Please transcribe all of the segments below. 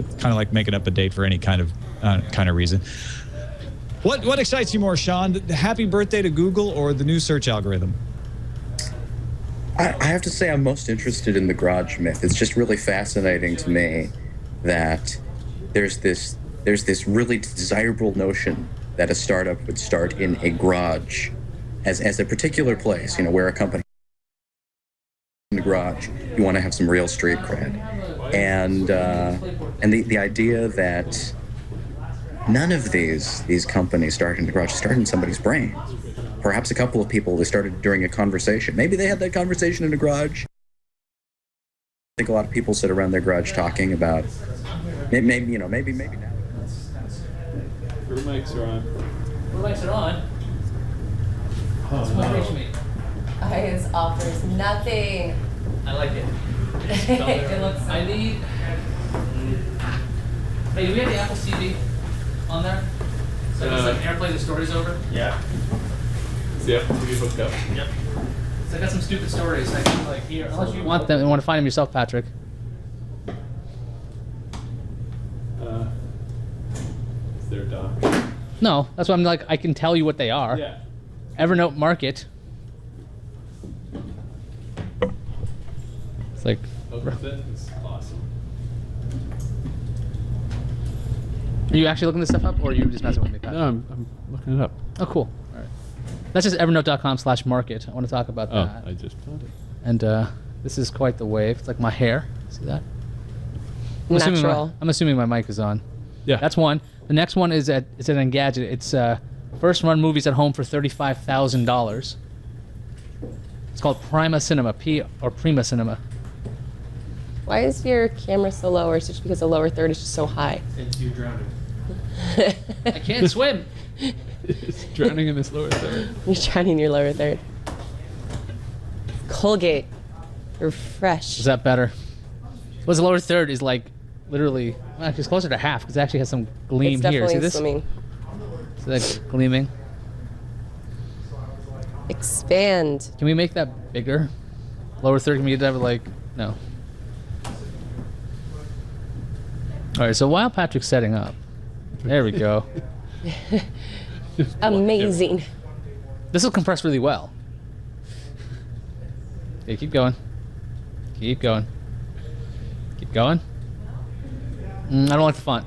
kind of like making up a date for any kind of reason. What excites you more, Sean? The happy birthday to Google or the new search algorithm? I have to say I'm most interested in the garage myth. It's just really fascinating to me that there's this really desirable notion that a startup would start in a garage as a particular place, where a company in the garage, you want to have some real street cred. And the idea that none of these companies start in the garage, start in somebody's brain. Perhaps a couple of people, they started during a conversation. Maybe they had that conversation in a garage. I think a lot of people sit around their garage talking about, maybe now. Your mics are on. The mics are on. Oh, no. Iyaz offers nothing. I like it. It looks so I need... Hey, do we have the Apple TV on there? So it's like AirPlay the stories over? Yeah. Is the Apple TV hooked up? Yep. So I got some stupid stories I can like hear. Unless you want them, you want to find them yourself, Patrick. Is there a doc? No, that's why I'm like, I can tell you what they are. Yeah. Evernote Market. It's like... Open it. It's awesome. Are you actually looking this stuff up, or are you just messing with me, Patrick? No, I'm looking it up. Oh, cool. All right. That's just evernote.com/market. I want to talk about that. Oh, I just found it. And this is quite the wave. It's like my hair. See that? natural. I'm assuming my mic is on. Yeah. That's one. The next one is at Engadget. It's first run movies at home for $35,000. It's called Prima Cinema, Prima Cinema. Why is your camera so low, or is it just because the lower third is just so high? It's you drowning. I can't swim. It's drowning in this lower third. You're drowning in your lower third. Colgate. Refresh. Is that better? Well, the lower third is like literally, well, actually it's closer to half because it actually has some gleam It's here. See definitely this? swimming. See that gleaming? Expand. Can we make that bigger? Lower third, can we get that like, no. All right, so while Patrick's setting up, there we go. Amazing. This will compress really well. Okay, keep going. Keep going. Keep going. I don't like the font.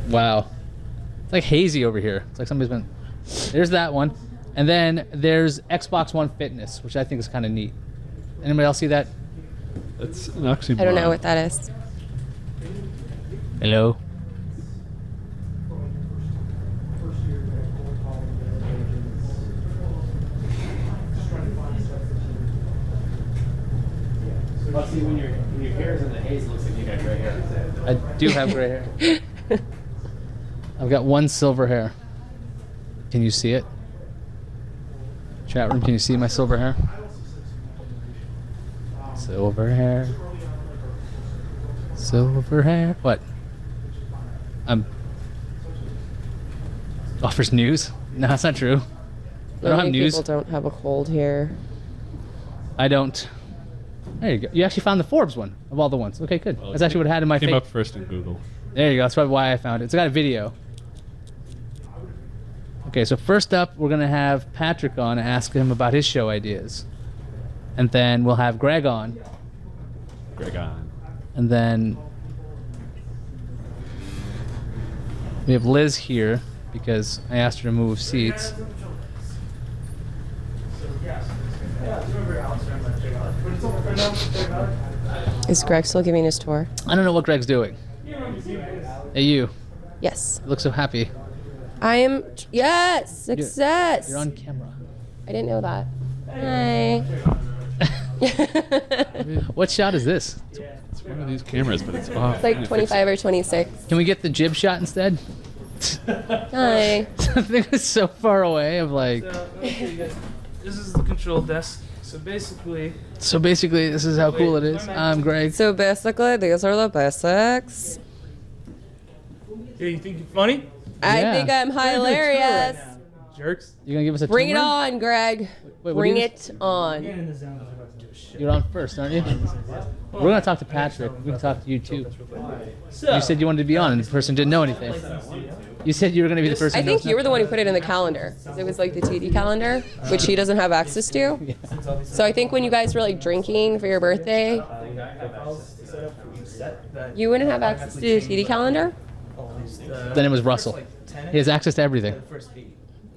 Wow. It's like hazy over here. It's like somebody's been... There's that one. And then there's Xbox One Fitness, which I think is kind of neat. Anybody else see that? That's an oxymoron. I don't know what that is. Hello? Well, see, when your hair is in the haze, it looks like you got gray hair. I do have gray hair. I've got one silver hair. Can you see it? Chat room, can you see my silver hair? Silver hair. Silver hair. What? Offers news? No, that's not true. I don't have Many news. people don't have a cold here. I don't. There you go. You actually found the Forbes one of all the ones. Okay, good. Well, That's actually what I had in my came face. up first in Google. There you go. That's probably why I found it. It's got a video. Okay, so first up, we're going to have Patrick on and ask him about his show ideas. And then we'll have Greg on. Greg on. And then we have Liz here because I asked her to move seats. Is Greg still giving his tour? I don't know what Greg's doing. Hey, you. Yes. You look so happy. I am. Yes. Success. You're on camera. I didn't know that. Hi. What shot is this? It's one of these cameras, but it's off. It's like 25 or 26. Can we get the jib shot instead? Hi. Something is so far away. I'm like. This is the control desk. So basically, This is how cool it is. I'm Greg. So basically, these are the basics. yeah, you think you're funny? I Yeah. think I'm hilarious. Jerks. You gonna give us a Bring it tour? on, Greg. Wait, what Bring do you- it on. Get in the zone. I was about to do a You're on first, aren't you? We're gonna talk to Patrick. We can talk to you too. You said you wanted to be on, and the person didn't know anything. You said you were gonna be the person. I who think knows you were the one who put it in the calendar. 'Cause it was like the TD calendar, which he doesn't have access to. So I think when you guys were like drinking for your birthday, you wouldn't have access to the TD calendar. Then it was Russell. He has access to everything.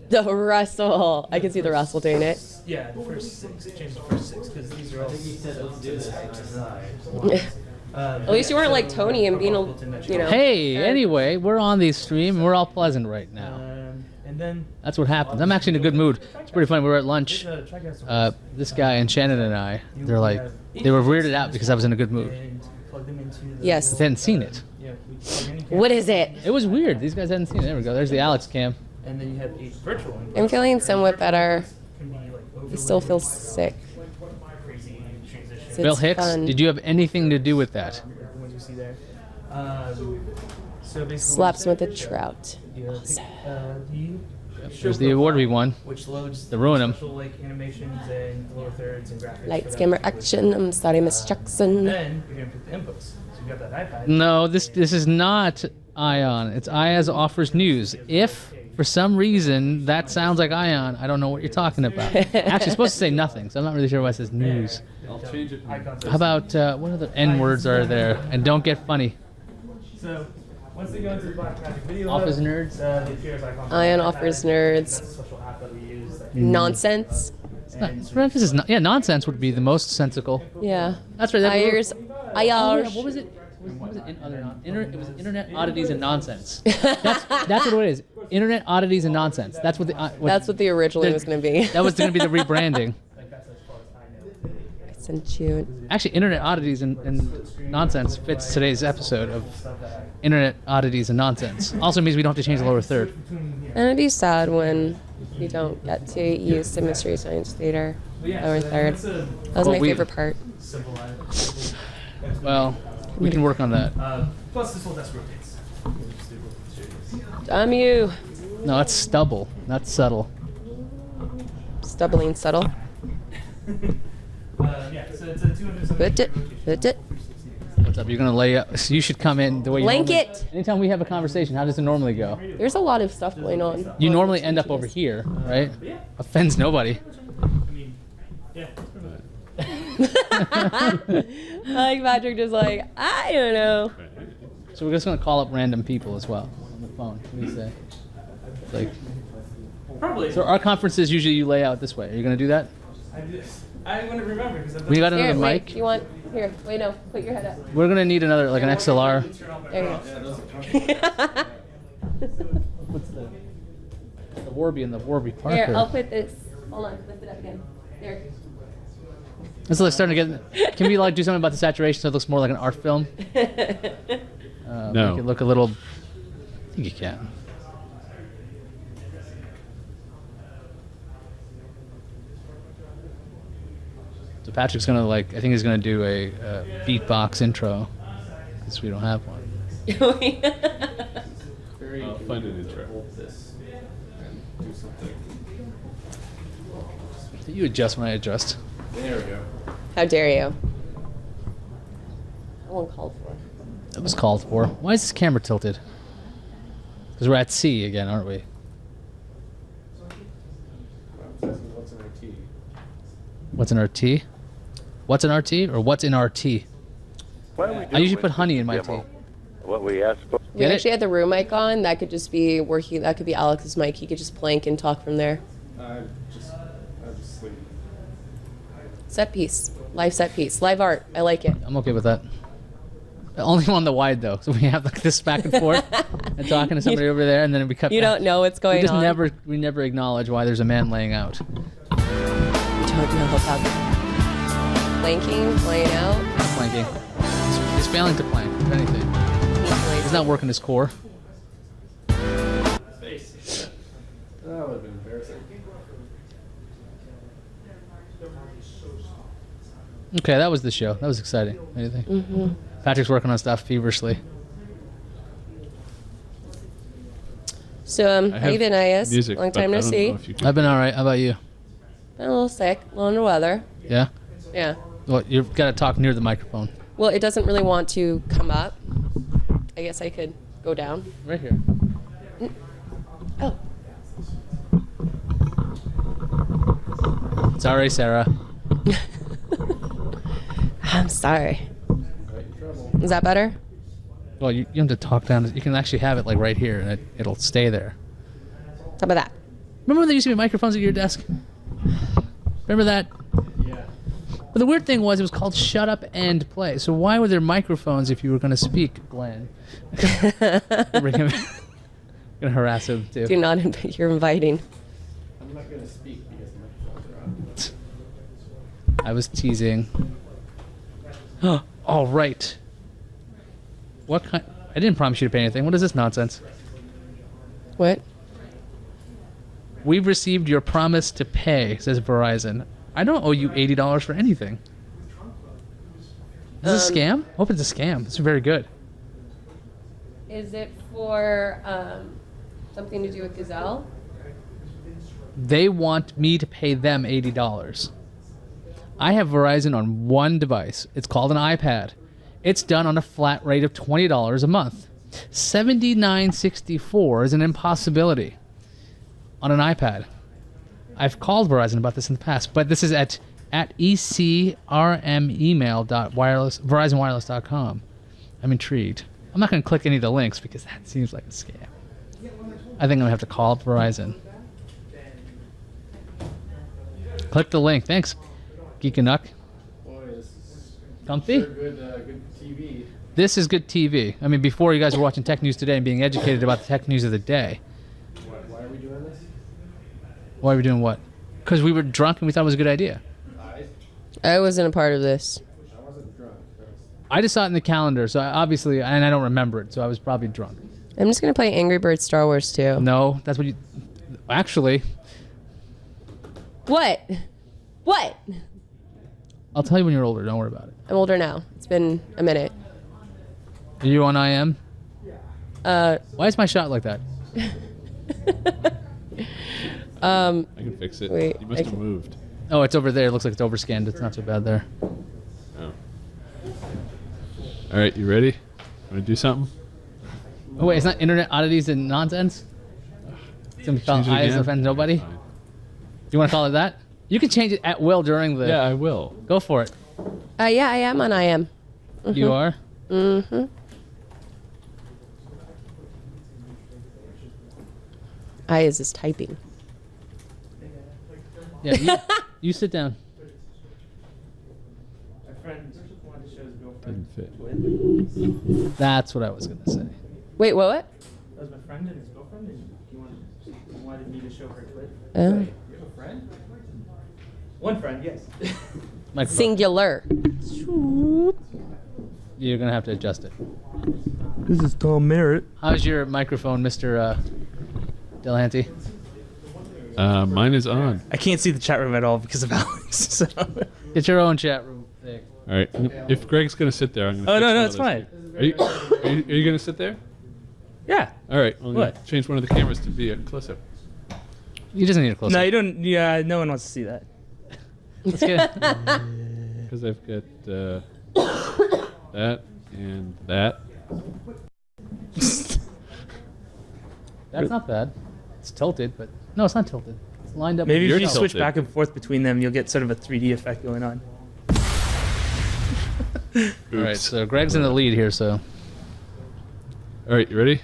The Russell. I can see the Russell doing it. Yeah, the first 6. Change the first 6 because these are all. At least you weren't like Tony and being, you know. Hey, anyway, we're on the stream and we're all pleasant right now. And then. That's what happens. I'm actually in a good mood. It's pretty funny. We were at lunch. This guy and Shannon and I, they were weirded out because I was in a good mood. Yes. They hadn't seen it. What is it? It was weird. These guys hadn't seen it. There we go. There's the Alex cam. And then you have 8 virtual. I'm feeling somewhat better. Can be like I still feel sick. crazy transition. So Bill it's Hicks, fun. did you have anything to do with that? What you see there. So basically, Slaps him with a trout. There's the award we won. which loads The ruin 'em. special, like animations and lower thirds and graphics. Lights, camera, action. I'm sorry, Miss Jackson. Then you're gonna put the inputs. So you got that iPad. No, this is not Ion. It's Iyaz offers news. If for some reason that sounds like Ion, I don't know what you're talking about. Actually, it's supposed to say nothing, so I'm not really sure why it says news. I'll change it. How about what other N words are there? And don't get funny. So once they go into the Black Magic video, Office nerds. the appears icon. Ion offers nerds. That's a special app that we use. That Nonsense. This is not, yeah, nonsense would be the most sensical. Yeah. That's right. Ayers. Oh, yeah, Ayers. what was it? What was it? It was Internet Oddities and Nonsense. That's what it is. Internet Oddities and Nonsense. That's what the. That's what the originally was going to be. That was going to be the rebranding. I sent you. Actually, Internet Oddities and Nonsense fits today's episode of Internet Oddities and Nonsense. Also means we don't have to change the lower third. And it'd be sad when you don't get to use the Mystery Science Theater lower third. That was my favorite part. Well, we can work on that. Plus, this whole desk rotates. Damn you. No, that's stubble, not subtle. Stubbly and subtle. Yeah, so it's a 270. Put it. Put it. What's up? You're gonna lay up. So you should come in the way you Blanket. normally- Anytime we have a conversation, how does it normally go? There's a lot of stuff going on. You normally end up over here, right? Offends nobody. I mean, yeah. Like Patrick just like, I don't know. So we're just gonna call up random people as well on the phone. What do you say? Like, Probably. so our conferences usually you lay out this way. Are you gonna do that? I wouldn't remember because I've We got Here, another wait. mic. You want? Here. Wait, no. Put your head up. We're gonna need another, like an XLR. There you go. What's the Warby and the Warby Parker? Here, I'll put this. Hold on. Lift it up again. There. It's like starting to get. Can we like do something about the saturation so it looks more like an art film? No. Make it look a little. I think you can. So Patrick's gonna like. I think he's gonna do a beatbox intro because we don't have one. I'll find an intro. You adjust when I adjust. There we go. How dare you? That one called for. That was called for. Why is this camera tilted? Because we're at sea again, aren't we? What's an RT? What's an RT or what's in RT? I usually put honey in my tea. What we asked for. We Get it? actually had the room mic on. That could just be working. That could be Alex's mic. He could just plank and talk from there. I just sleep. Set piece. Live set piece. Live art. I like it. I'm okay with that. Only on the wide though, so we have like this back and forth and talking to somebody over there, and then we cut. You back. don't know what's going We just on. we never acknowledge why there's a man laying out. You don't know about planking, playing out. Planking. He's failing to plank. If anything, he's not working his core. That would have been embarrassing. Okay, that was the show. That was exciting. Anything? Mm-hmm. Patrick's working on stuff feverishly. So, how you been, Iyaz? Music, Long but time I no don't see. know if you can- I've been all right. How about you? Been a little sick, a little under the weather. Yeah. Yeah. Well, you've got to talk near the microphone. Well, it doesn't really want to come up. I guess I could go down. Right here. Oh. Sorry, Sarah. I'm sorry. Is that better? Well, you have to talk down. You can actually have it like right here, and it'll stay there. How about that? Remember when there used to be microphones at your desk? Remember that? Yeah. But the weird thing was it was called Shut Up and Play. So why were there microphones if you were going to speak, Glenn? Bring him. Gonna harass him too. Do not. You're inviting. I'm not gonna speak because the microphones are on. I was teasing. All right. What kind? I didn't promise you to pay anything. What is this nonsense? What? We've received your promise to pay, says Verizon. I don't owe you $80 for anything. Is this a scam? I hope it's a scam. It's very good. Is it for something to do with Gazelle? They want me to pay them $80. I have Verizon on one device. It's called an iPad. It's done on a flat rate of $20 a month. $79.64 is an impossibility on an iPad. I've called Verizon about this in the past, but this is at ecrmemail.verizonwireless.com. I'm intrigued. I'm not going to click any of the links because that seems like a scam. I think I'm going to have to call up Verizon. Click the link. Thanks, Geek and Nuck. Boy, this is Comfy? sure good TV. This is good TV. I mean, before you guys were watching Tech News Today and being educated about the tech news of the day. Why are we doing this? Why are we doing what? Because we were drunk and we thought it was a good idea. I wasn't a part of this. I wasn't drunk. I just saw it in the calendar, so obviously, and I don't remember it, so I was probably drunk. I'm just gonna play Angry Birds Star Wars 2. No, that's what you... Actually, What? What? I'll tell you when you're older. Don't worry about it. I'm older now. It's been a minute. Are you on IM? Why is my shot like that? I can fix it. Wait, you must have moved. Oh, it's over there. It looks like it's overscanned. It's not so bad there. Oh. All right, you ready? Want to do something? Oh, wait, it's not Internet Oddities and Nonsense? It's going to be called Change it Iyaz again? Offends Nobody? Fine. Do you want to call it that? You can change it at will during the... Yeah, I will. Go for it. Yeah, I am on I am. You are? Mm-hmm. Iyaz is typing. Yeah, you sit down. My friend wanted to show his Didn't girlfriend. fit. That's what I was going to say. Wait, what? That was my friend and his girlfriend, and he wanted me to show her Twit. Oh. You have a friend? One friend, yes. Microphone. Singular. You're going to have to adjust it. This is Tom Merritt. How's your microphone, Mr. Delahanty? Mine is on. I can't see the chat room at all because of Alex. So. Get your own chat room. There. All right. If Greg's gonna sit there, I'm gonna. Oh, fix no, one no, of it's those fine. things. Are you gonna sit there? Yeah. All right. I'm gonna What? change one of the cameras to be a close-up. You just need a close No, you don't. Yeah, no one wants to see that. Let's get Because I've got that and that. That's not bad. It's tilted, but no, it's not tilted. It's lined up. Maybe You're if you switch tilted. back and forth between them, you'll get sort of a 3D effect going on. All right, so Greg's in the lead here. So All right. You ready?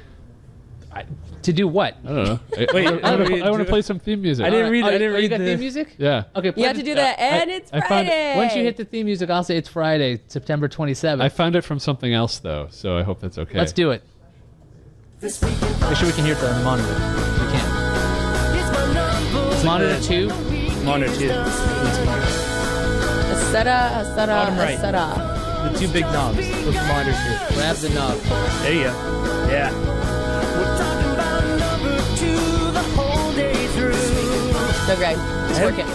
to do what? I don't know. Wait, I do- want to play some theme music. I didn't read. Oh, I didn't you read got the theme music. Yeah. Okay, You have to do that, and it's I found- Friday. Once you hit the theme music, I'll say it's Friday, September 27th. I found it from something else though, so I hope that's okay. Let's do it. Make sure we can hear the monitor. We can. It's monitor 2. monitor too. Bottom right. The two big knobs. Those monitors here. Grab the knob. There you go. Yeah. No, Greg. Just work it.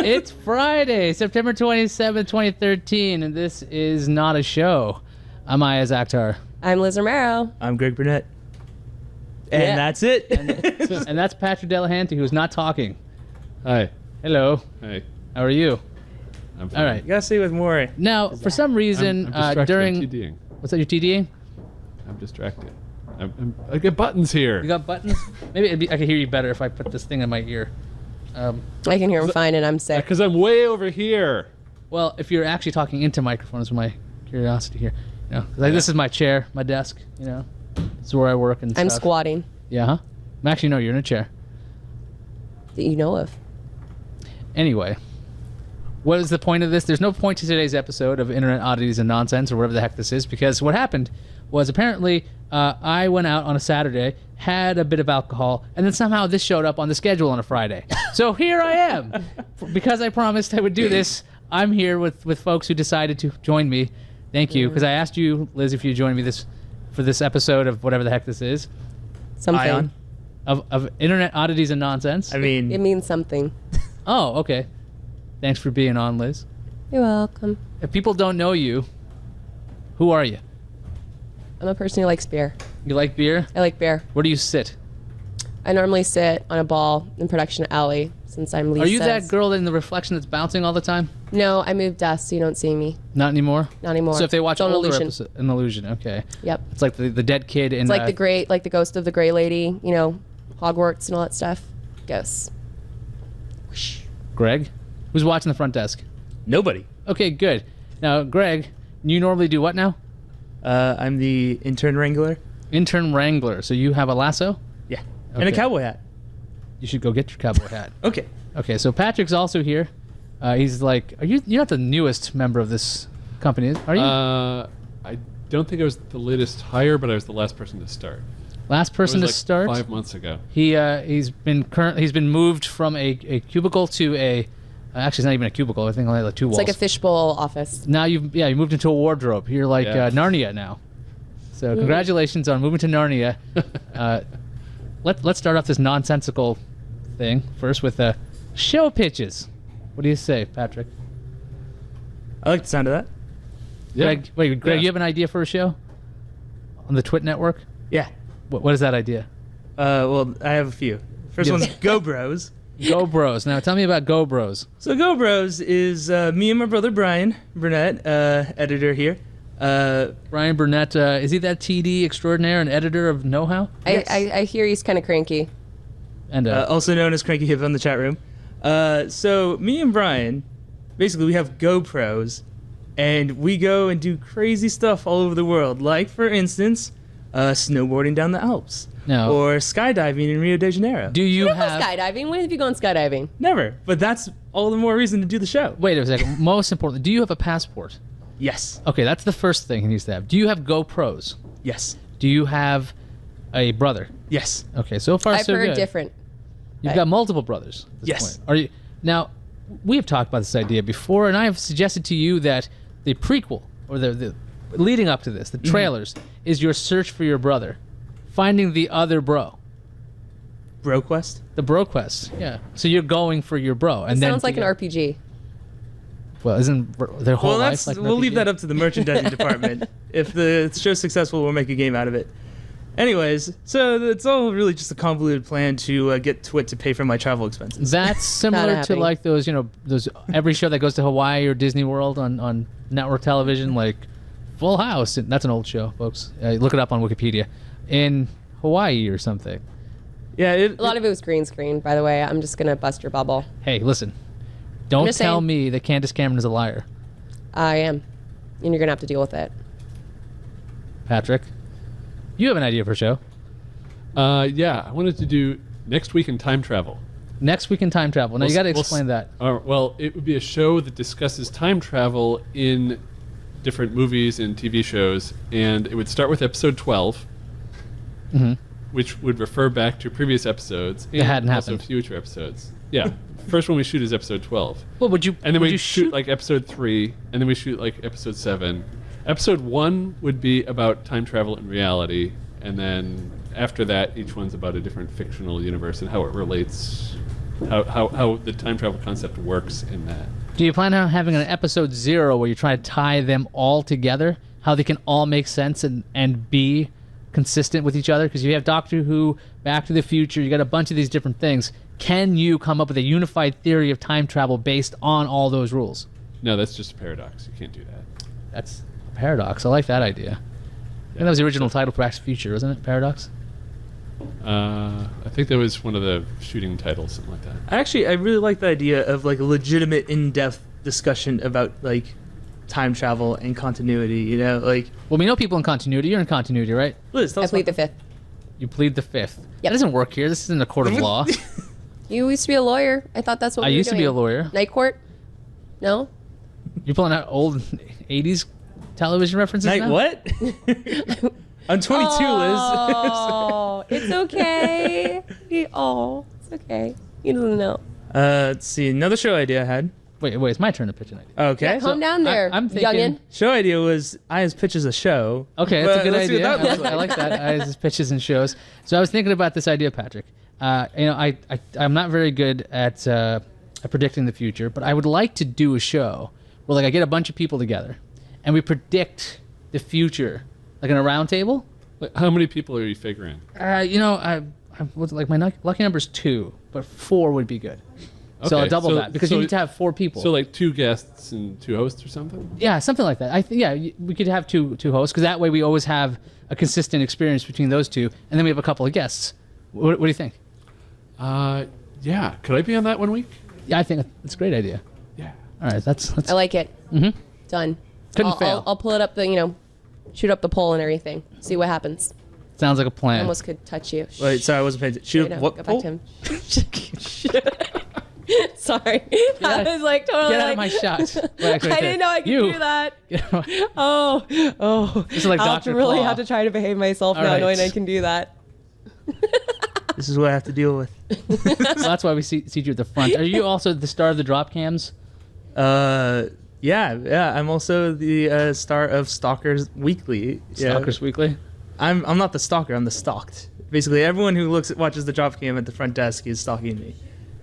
It's Friday, September 27th, 2013, and this is not a show. I'm Iyaz Akhtar. I'm Liz Romero. I'm Greg Burnett. And Yeah. that's it. And that's Patrick Delahanty, who's not talking. Hi. Hello. Hey. How are you? I'm fine. All right. You gotta say with more. Now, for some reason, I'm distracted. during I'm TDing. what's that? You're TDing? I'm distracted. I get buttons here. You got buttons? Maybe I could hear you better if I put this thing in my ear. I can hear him fine, and I'm sick. Because I'm way over here. Well, if you're actually talking into microphones, my curiosity here, this is my chair, my desk. This is where I work and I'm stuff. squatting. Yeah, huh? Actually, no, you're in a chair. That you know of. Anyway, what is the point of this? There's no point to today's episode of Internet Oddities and Nonsense or whatever the heck this is, because what happened was apparently I went out on a Saturday, had a bit of alcohol, and then somehow this showed up on the schedule on a Friday. So here I am. Because I promised I would do this, I'm here with folks who decided to join me. Thank you, because I asked you, Liz, if you join me for this episode of whatever the heck this is. Something. Ion. Of Internet Oddities and Nonsense. I mean, It means something. Oh, okay. Thanks for being on, Liz. You're welcome. If people don't know you, who are you? I'm a person who likes beer. You like beer? I like beer. Where do you sit? I normally sit on a ball in production alley since I'm Lisa's. Are you that girl in the reflection that's bouncing all the time? No, I moved dust so you don't see me. Not anymore? Not anymore. So if they watch It's an older illusion. episode, an illusion, okay. Yep. It's like the dead kid in It's like the ghost of the gray lady, Hogwarts and all that stuff. Ghosts. Greg? Who's watching the front desk? nobody. Okay, good. Now, Greg, you normally do what now? I'm the intern wrangler. Intern wrangler. So you have a lasso? Yeah. And a Okay. cowboy hat. You should go get your cowboy hat. Okay. Okay, so Patrick's also here. He's like, you're not the newest member of this company, are you? I don't think I was the latest hire, but I was the last person to start. Last person It to was like start. 5 months ago. He's been moved from a cubicle to a. Actually, it's not even a cubicle. I think only like 2 walls. It's like a fishbowl office. Now you moved into a wardrobe. You're like Yeah. Narnia now. So congratulations on moving to Narnia. Let's start off this nonsensical thing first with show pitches. What do you say, Patrick? I like the sound of that. Yeah. Greg, Yeah. you have an idea for a show on the TWiT network? Yeah. What is that idea? Well, I have a few. First Yes. one's Go Bros. Go Bros. Now tell me about Go Bros. So Go Bros is me and my brother Brian Burnett, editor here. Brian Burnett, is he that TD extraordinaire and editor of Know How? I hear he's kind of cranky. And Also known as Cranky Hip on the chat room. So me and Brian, basically we have GoPros, and we go and do crazy stuff all over the world. Like, for instance, snowboarding down the Alps. No. Or skydiving in Rio de Janeiro. do you You don't go have? skydiving. When have you gone skydiving? Never. But that's all the more reason to do the show. Wait a second. Most importantly, do you have a passport? Yes. Okay, that's the first thing he needs to have. Do you have GoPros? Yes. Do you have a brother? Yes. Okay, so far I've so heard good. different. You've got multiple brothers. At this Yes. Point. Are you now? We have talked about this idea before, and I have suggested to you that the prequel or the leading up to this, the trailers, is your search for your brother, finding the other bro, Bro Quest? the bro quest. Yeah. So you're going for your bro, and It then sounds like an RPG. Well, isn't their whole Well, life like an we'll leave RPG? that up to the merchandising department. If the show's successful, we'll make a game out of it. Anyways, so it's all really just a convoluted plan to get TWiT to pay for my travel expenses. That's similar to happening. like those every show that goes to Hawaii or Disney World on network television, like Full House. That's an old show, folks. Look it up on Wikipedia. In Hawaii or something. Yeah, A lot of it was green screen, by the way. I'm just going to bust your bubble. Hey, listen. Don't just tell saying. me that Candace Cameron is a liar, I am. And you're going to have to deal with it. Patrick. You have an idea for a show. Yeah, I wanted to do Next Week in Time Travel. Next Week in Time Travel. Now, you got to explain that. Well, it would be a show that discusses time travel in different movies and TV shows, and it would start with episode 12, which would refer back to previous episodes and hadn't also happened. future episodes. Yeah, first one we shoot is episode 12, Well, would you? and then would we you shoot like episode 3, and then we shoot like episode 7. Episode 1 would be about time travel in reality, and then after that, each one's about a different fictional universe and how it relates, how the time travel concept works in that. Do you plan on having an episode 0 where you try to tie them all together? How they can all make sense and be consistent with each other? Because you have Doctor Who, Back to the Future, you got a bunch of these different things. Can you come up with a unified theory of time travel based on all those rules? No, that's just a paradox. You can't do that. That's a paradox. I like that idea. I think that was the original title for Back to the Future, wasn't it? Paradox? I think that was one of the shooting titles, something like that. I really like the idea of like a legitimate in-depth discussion about like time travel and continuity. You know, like Well, we know people in continuity. You're in continuity, right? Liz, tell I us plead the about- fifth. You plead the fifth. Yep. That doesn't work here. This isn't a court of law. You used to be a lawyer. I thought that's what I we were used to be a doing. lawyer. Night court? No? You're pulling out old 80s television references Night now? what? I'm 22, Oh, it's okay. It's okay. You don't know. Liz. Let's see. Another show idea I had. Wait, it's my turn to pitch an idea. Okay. Yeah, calm down there, I'm thinking- youngin. Show idea was Iyaz pitches a show. Okay, that's a But good let's see idea. what that looks I like that. As pitches and shows. So I was thinking about this idea, Patrick. I'm not very good at predicting the future, but I would like to do a show where like I get a bunch of people together and we predict the future, like in a round table. Like, how many people are you figuring? I was like my lucky number is 2, but 4 would be good. So Okay, I'll double so- that because so- you need to have 4 people. So like 2 guests and 2 hosts or something? Yeah, something like that. We could have two hosts because that way we always have a consistent experience between those two, and then we have a couple of guests. What do you think? Yeah. Could I be on that one week? Yeah, I think it's a great idea. Yeah. All right, that's I like it. Mm-hmm. Done. Couldn't I'll, fail. I'll pull it up shoot up the poll and everything. See what happens. Sounds like a plan. Almost could touch you. Wait, sorry, I wasn't paying attention. Shoot, Wait, no, what? go back to him. Sorry. I was like totally Get out like, of my shot. Right I didn't know I could You. do that. Get out of my- Oh. This is like I'll Dr. really Claw. have to try to behave myself All now right. knowing I can do that. This is what I have to deal with. So that's why we see you at the front. Are you also the star of the drop cams? Yeah. I'm also the star of Stalkers Weekly. Yeah. Stalkers Weekly? I'm not the stalker. I'm the stalked. Basically, everyone who watches the drop cam at the front desk is stalking me,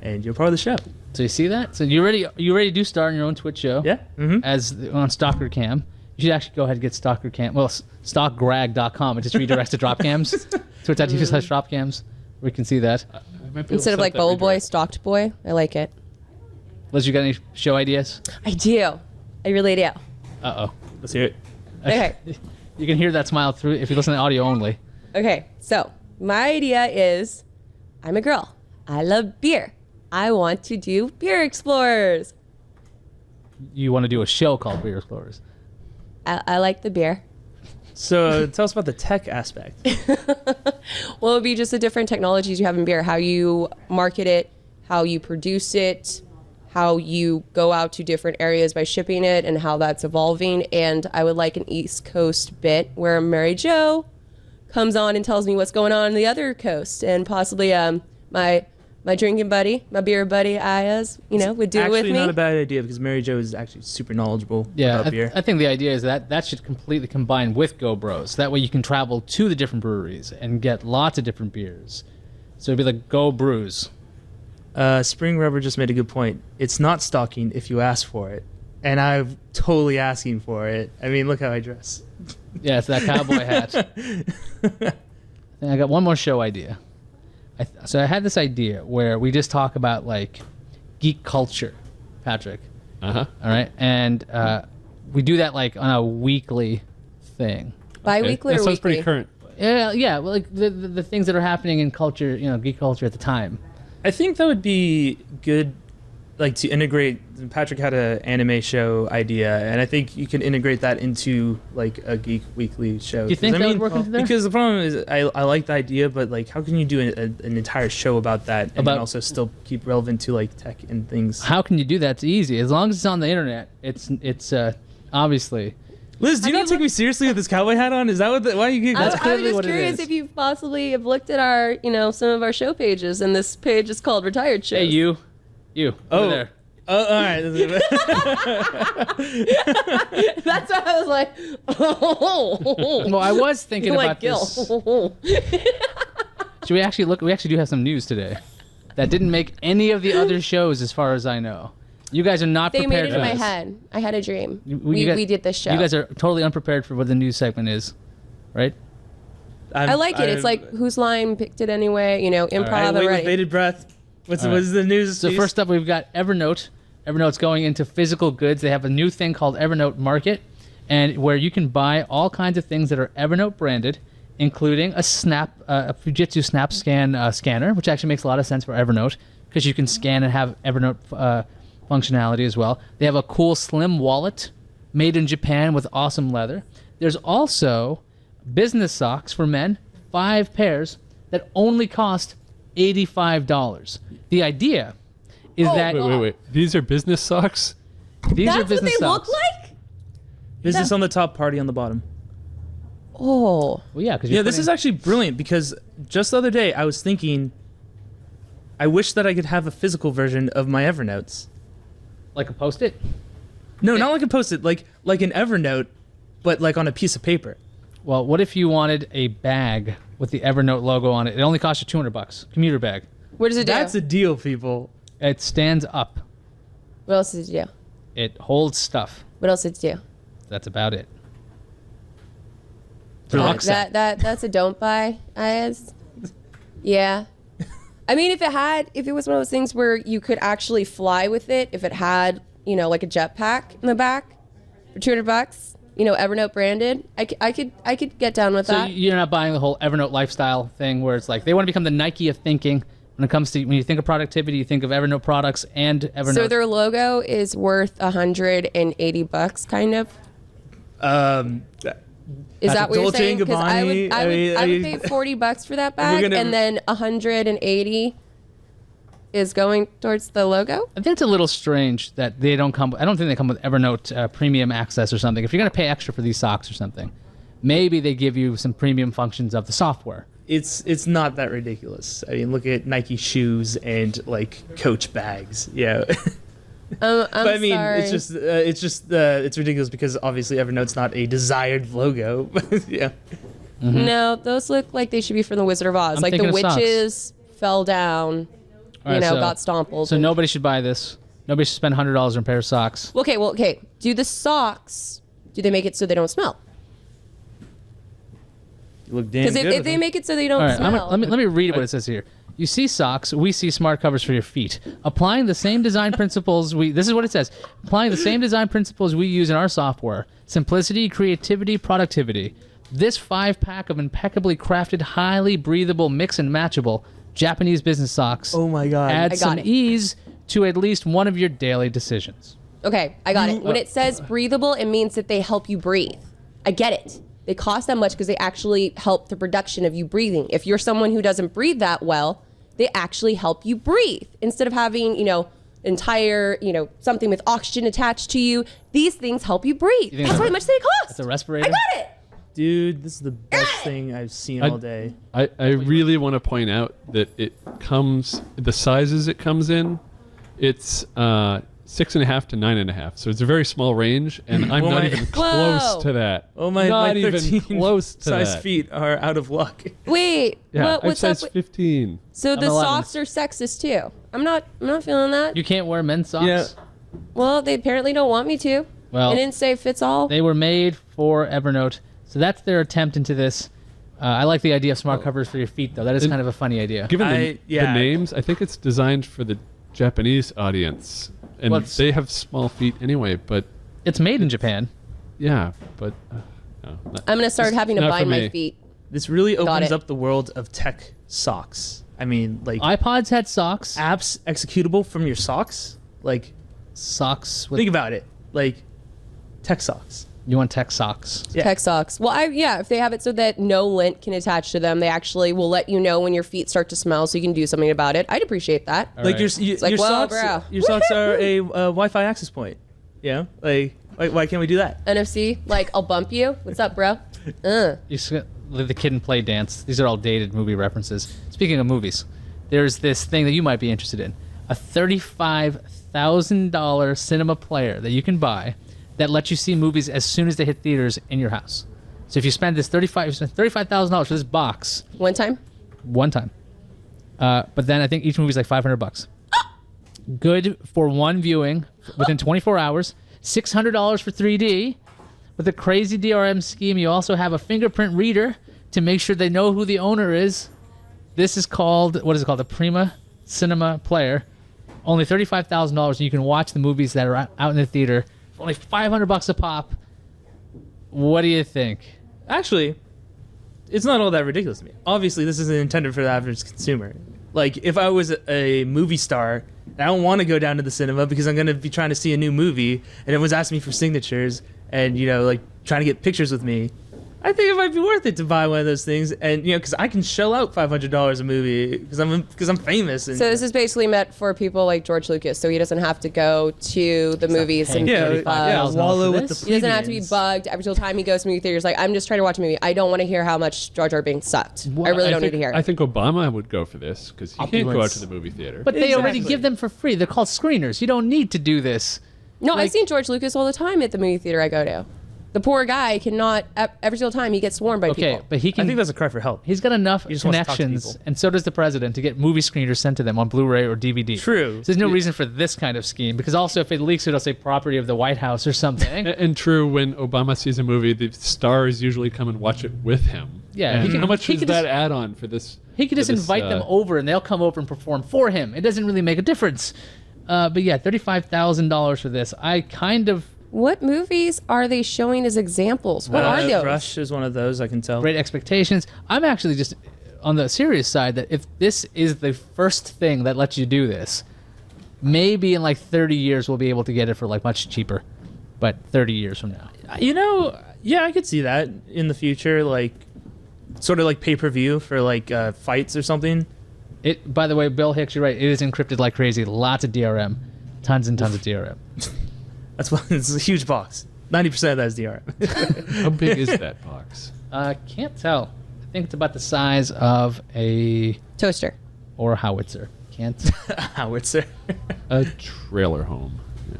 and you're part of the show. So you see that? So you already do star in your own Twitch show? Yeah. Mm-hmm. As on Stalker Cam. You should actually go ahead and get Stalker Cam. Well, stalkgrag.com. It just redirects to drop cams. Twitch.tv/drop cams. We can see that. I might be able to Instead of set like that Bubble Boy, redirect. Stalked Boy. I like it. Liz, you got any show ideas? I do. I really do. Uh-oh. Let's hear it. Okay. You can hear that smile through if you listen to audio only. Okay, so my idea is I'm a girl. I love beer. I want to do Beer Explorers. You want to do a show called Beer Explorers. I like the beer. So tell us about the tech aspect. Well, it would be just the different technologies you have in beer, how you market it, how you produce it, how you go out to different areas by shipping it, and how that's evolving. And I would like an East Coast bit where Mary Jo comes on and tells me what's going on the other coast, and possibly my drinking buddy, my beer buddy, Iyaz, would do it with Actually, me. not a bad idea because Mary Jo is actually super knowledgeable Yeah, about beer. I think the idea is that should completely combine with Go Bros. That way you can travel to the different breweries and get lots of different beers. So it'd be like Go Brews. Spring Rubber just made a good point. It's not stalking if you ask for it. And I'm totally asking for it. I mean, look how I dress. Yeah, it's that cowboy hat. And I got one more show idea. So I had this idea where we just talk about like geek culture, Patrick. Uh-huh. All right, and we do that like on a weekly thing. Bi-weekly That or sounds weekly? pretty current. Yeah. Well, like the things that are happening in culture, geek culture at the time. I think that would be good, like to integrate. Patrick had an anime show idea, and I think you can integrate that into like a Geek Weekly show. Do you think 'Cause, that would work into there? Because the problem is, I like the idea, but like, how can you do an entire show about that and then also still keep relevant to like tech and things? How can you do that? It's easy as long as it's on the internet. It's obviously. Liz, do you not take me seriously with this cowboy hat on? Is that why you get? I was clearly just what it curious is. if you possibly have looked at our, some of our show pages, and this page is called Retired Shows. Hey, you, over there. Oh, all right. That's why I was like, oh. Well, I was thinking You're about like Gil. this. Should we actually look? We actually do have some news today that didn't make any of the other shows, as far as I know. You guys are not They prepared made it for in my this. head. I had a dream. You We guys- did this show. You guys are totally unprepared for what the news segment is, right? I like it. It's like whose line picked it anyway. You know, improv. I wait already. with bated breath. What's the news? So first up, we've got Evernote. Evernote's going into physical goods. They have a new thing called Evernote Market, and where you can buy all kinds of things that are Evernote branded, including a Fujitsu Snap Scan scanner, which actually makes a lot of sense for Evernote because you can scan and have Evernote functionality as well. They have a cool slim wallet made in Japan with awesome leather. There's also business socks for men, 5 pairs that only cost $85. The idea is that Wait. These are business socks? These That's are business what they socks. look like. Business on the top, party on the bottom. Oh. Well, yeah, because This is actually brilliant because just the other day I was thinking, I wish that I could have a physical version of my Evernotes. like a Post-it. No, not like a Post-it, like an Evernote, but like on a piece of paper. Well, what if you wanted a bag with the Evernote logo on it? It only costs you $200. Commuter bag. What does it do? That's a deal, people. It stands up. What else does it do? It holds stuff. What else does it do? That's about it. That's a don't buy, Iyaz. Yeah. I mean, if it was one of those things where you could actually fly with it, if it had, like a jetpack in the back for $200, Evernote branded, I could get down with that. So you're not buying the whole Evernote lifestyle thing where it's like they want to become the Nike of thinking when it comes to when you think of productivity, you think of Evernote products and Evernote. So their logo is worth $180, kind of. Is that what you're saying? Because I would pay $40 for that bag, and then $180 is going towards the logo. I think it's a little strange that they don't come. I don't think they come with Evernote premium access or something. If you're going to pay extra for these socks or something, maybe they give you some premium functions of the software. It's not that ridiculous. I mean, look at Nike shoes and like Coach bags. Yeah. But I mean, sorry. it's ridiculous because obviously Evernote's not a desired logo. Yeah. Mm-hmm. No, those look like they should be from the Wizard of Oz. I'm like the thinking of socks. witches fell down, All right, got stompled. So nobody should buy this. Nobody should spend $100 on a pair of socks. Okay. Do the socks? Do they make it so they don't smell? You look damn Because good. if they make it so they don't All right, smell, let me read what it says here. You see socks, we see smart covers for your feet. Applying the same design principles this is what it says. Applying the same design principles we use in our software. Simplicity, creativity, productivity. This 5-pack of impeccably crafted, highly breathable, mix and matchable Japanese business socks. Oh my God. Adds I got some it. ease to at least one of your daily decisions. Okay, I got it. When it says breathable, it means that they help you breathe. I get it. They cost that much because they actually help the production of you breathing. If you're someone who doesn't breathe that well, they actually help you breathe. Instead of having, entire, something with oxygen attached to you, these things help you breathe. think That's how much they cost. It's a respirator? I got it. Dude, this is the best thing I've seen all day. I really want to point out that the sizes it comes in, it's 6.5 to 9.5. So it's a very small range, and I'm not even close to that. Oh my! Not my even 13 close to size that. feet are out of luck. Wait, Yeah, what's I'm up? size 15. So the 11. socks are sexist too. I'm not feeling that. You can't wear men's socks? Yeah. Well, they apparently don't want me to. Well, They didn't say fits all. They were made for Evernote, so that's their attempt into this. I like the idea of smart covers for your feet, though. That is kind of a funny idea. Given the yeah. names, I think it's designed for the Japanese audience, and they have small feet anyway. But It's made in Japan. yeah, but no, I'm gonna start having to not bind for my me. feet. This really opens it. up the world of tech socks. I mean, like iPods had socks. apps executable from your socks. Like, Socks with. think about it. Like, tech socks. You want tech socks? Yeah. Tech socks. Well, if they have it so that no lint can attach to them, they actually will let you know when your feet start to smell, so you can do something about it. I'd appreciate that. All Like right. your like, whoa, socks. bro. Your socks are a Wi-Fi access point. Yeah. Like, why can't we do that? NFC, like I'll bump you. What's up, bro? You the Kid and Play Dance. These are all dated movie references. Speaking of movies, there's this thing that you might be interested in. A $35,000 cinema player that you can buy that lets you see movies as soon as they hit theaters in your house. So if you spend $35,000 for this box One time. one time, but then I think each movie is like $500. Good for one viewing within 24 hours. $600 for 3D. With a crazy DRM scheme, you also have a fingerprint reader to make sure they know who the owner is. This is called, what is it called? The Prima Cinema Player. Only $35,000, and you can watch the movies that are out in the theater for only $500 a pop. What do you think? Actually, it's not all that ridiculous to me. Obviously, this isn't intended for the average consumer. Like, if I was a movie star, and I don't want to go down to the cinema because I'm going to be trying to see a new movie, and everyone's asking me for signatures and, you know, like, trying to get pictures with me, I think it might be worth it to buy one of those things, and you know, because I can shell out $500 a movie because I'm famous. And, So this is basically meant for people like George Lucas, so he doesn't have to go to the movies and wallow with the he doesn't have to be bugged every single time he goes to movie theaters. Like, I'm just trying to watch a movie. I don't want to hear how much Jar Jar Binks sucked. I really don't need to hear it. I think Obama would go for this because he can't go out to the movie theater. But they already give them for free. They're called screeners. You don't need to do this. No, Like- I've seen George Lucas all the time at the movie theater I go to. The poor guy cannot, every single time he gets swarmed by Okay, people. but he can. I think that's a cry for help. He's got enough just wants to talk to connections, people. and so does the president, to get movie screeners sent to them on Blu-ray or DVD. True. So there's no reason for this kind of scheme, because also if it leaks, it'll say property of the White House or something. And true, when Obama sees a movie, the stars usually come and watch it with him. Yeah, And he can- how much he is can that just- add-on for this? He could just for this, invite them over, and they'll come over and perform for him. It doesn't really make a difference. But yeah, $35,000 for this. I kind of... What movies are they showing as examples? What are those? Rush is one of those, I can tell. Great Expectations. I'm actually just on the serious side that if this is the first thing that lets you do this, maybe in like 30 years we'll be able to get it for like much cheaper. But 30 years from now. You know, yeah, I could see that in the future, like sort of like pay-per-view for like fights or something. It. By the way, Bill Hicks, you're right. It is encrypted like crazy. Lots of DRM. Tons and tons of DRM. That's why it's a huge box. 90% of that is DRM. How big is that box? Can't tell. I think it's about the size of a Toaster. or a howitzer. Can't. Howitzer. A trailer home. Yeah.